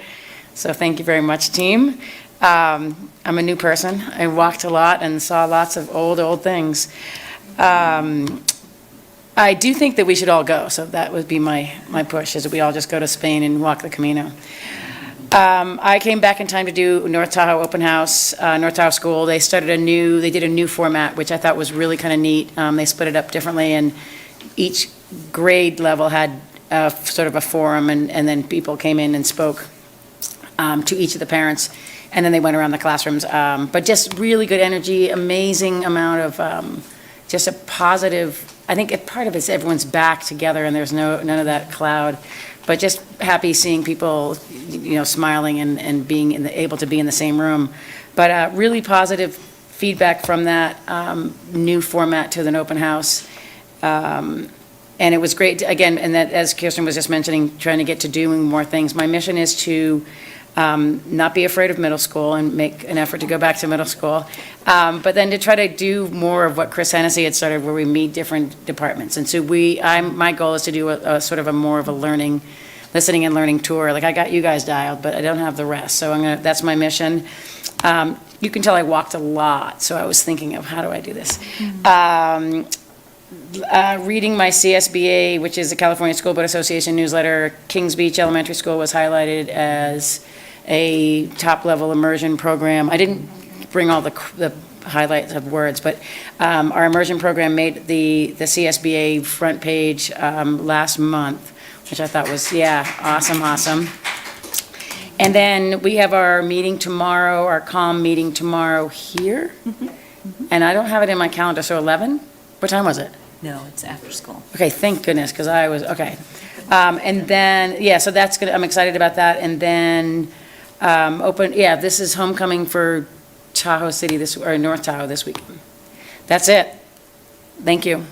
So thank you very much, team. I'm a new person. I walked a lot and saw lots of old things. I do think that we should all go, so that would be my push, is that we all just go to Spain and walk the Camino. I came back in time to do North Tahoe Open House, North Tahoe School. They did a new format, which I thought was really kind of neat. They split it up differently, and each grade level had sort of a forum, and then people came in and spoke to each of the parents, and then they went around the classrooms. But just really good energy, amazing amount of just a positive. I think part of it's everyone's back together, and there's none of that cloud. But just happy seeing people, smiling and being able to be in the same room. But really positive feedback from that new format to an open house. And it was great, again, and that, as Kirsten was just mentioning, trying to get to doing more things. My mission is to not be afraid of middle school and make an effort to go back to middle school. But then to try to do more of what Chris Hennessy had started, where we meet different departments. And so my goal is to do a sort of a more of a listening and learning tour. Like, I got you guys dialed, but I don't have the rest. So that's my mission. You can tell I walked a lot, so I was thinking of how do I do this. Reading my CSBA, which is the California School Board Association newsletter. Kings Beach Elementary School was highlighted as a top-level immersion program. I didn't bring all the highlights of words, but our immersion program made the CSBA front page last month, which I thought was, awesome. And then we have our meeting tomorrow, our CALM meeting tomorrow here. And I don't have it in my calendar, so 11? What time was it? No, it's after school. Okay, thank goodness, because I was, okay. And then, so that's good, I'm excited about that. And then this is homecoming for Tahoe City or North Tahoe this week. That's it. Thank you.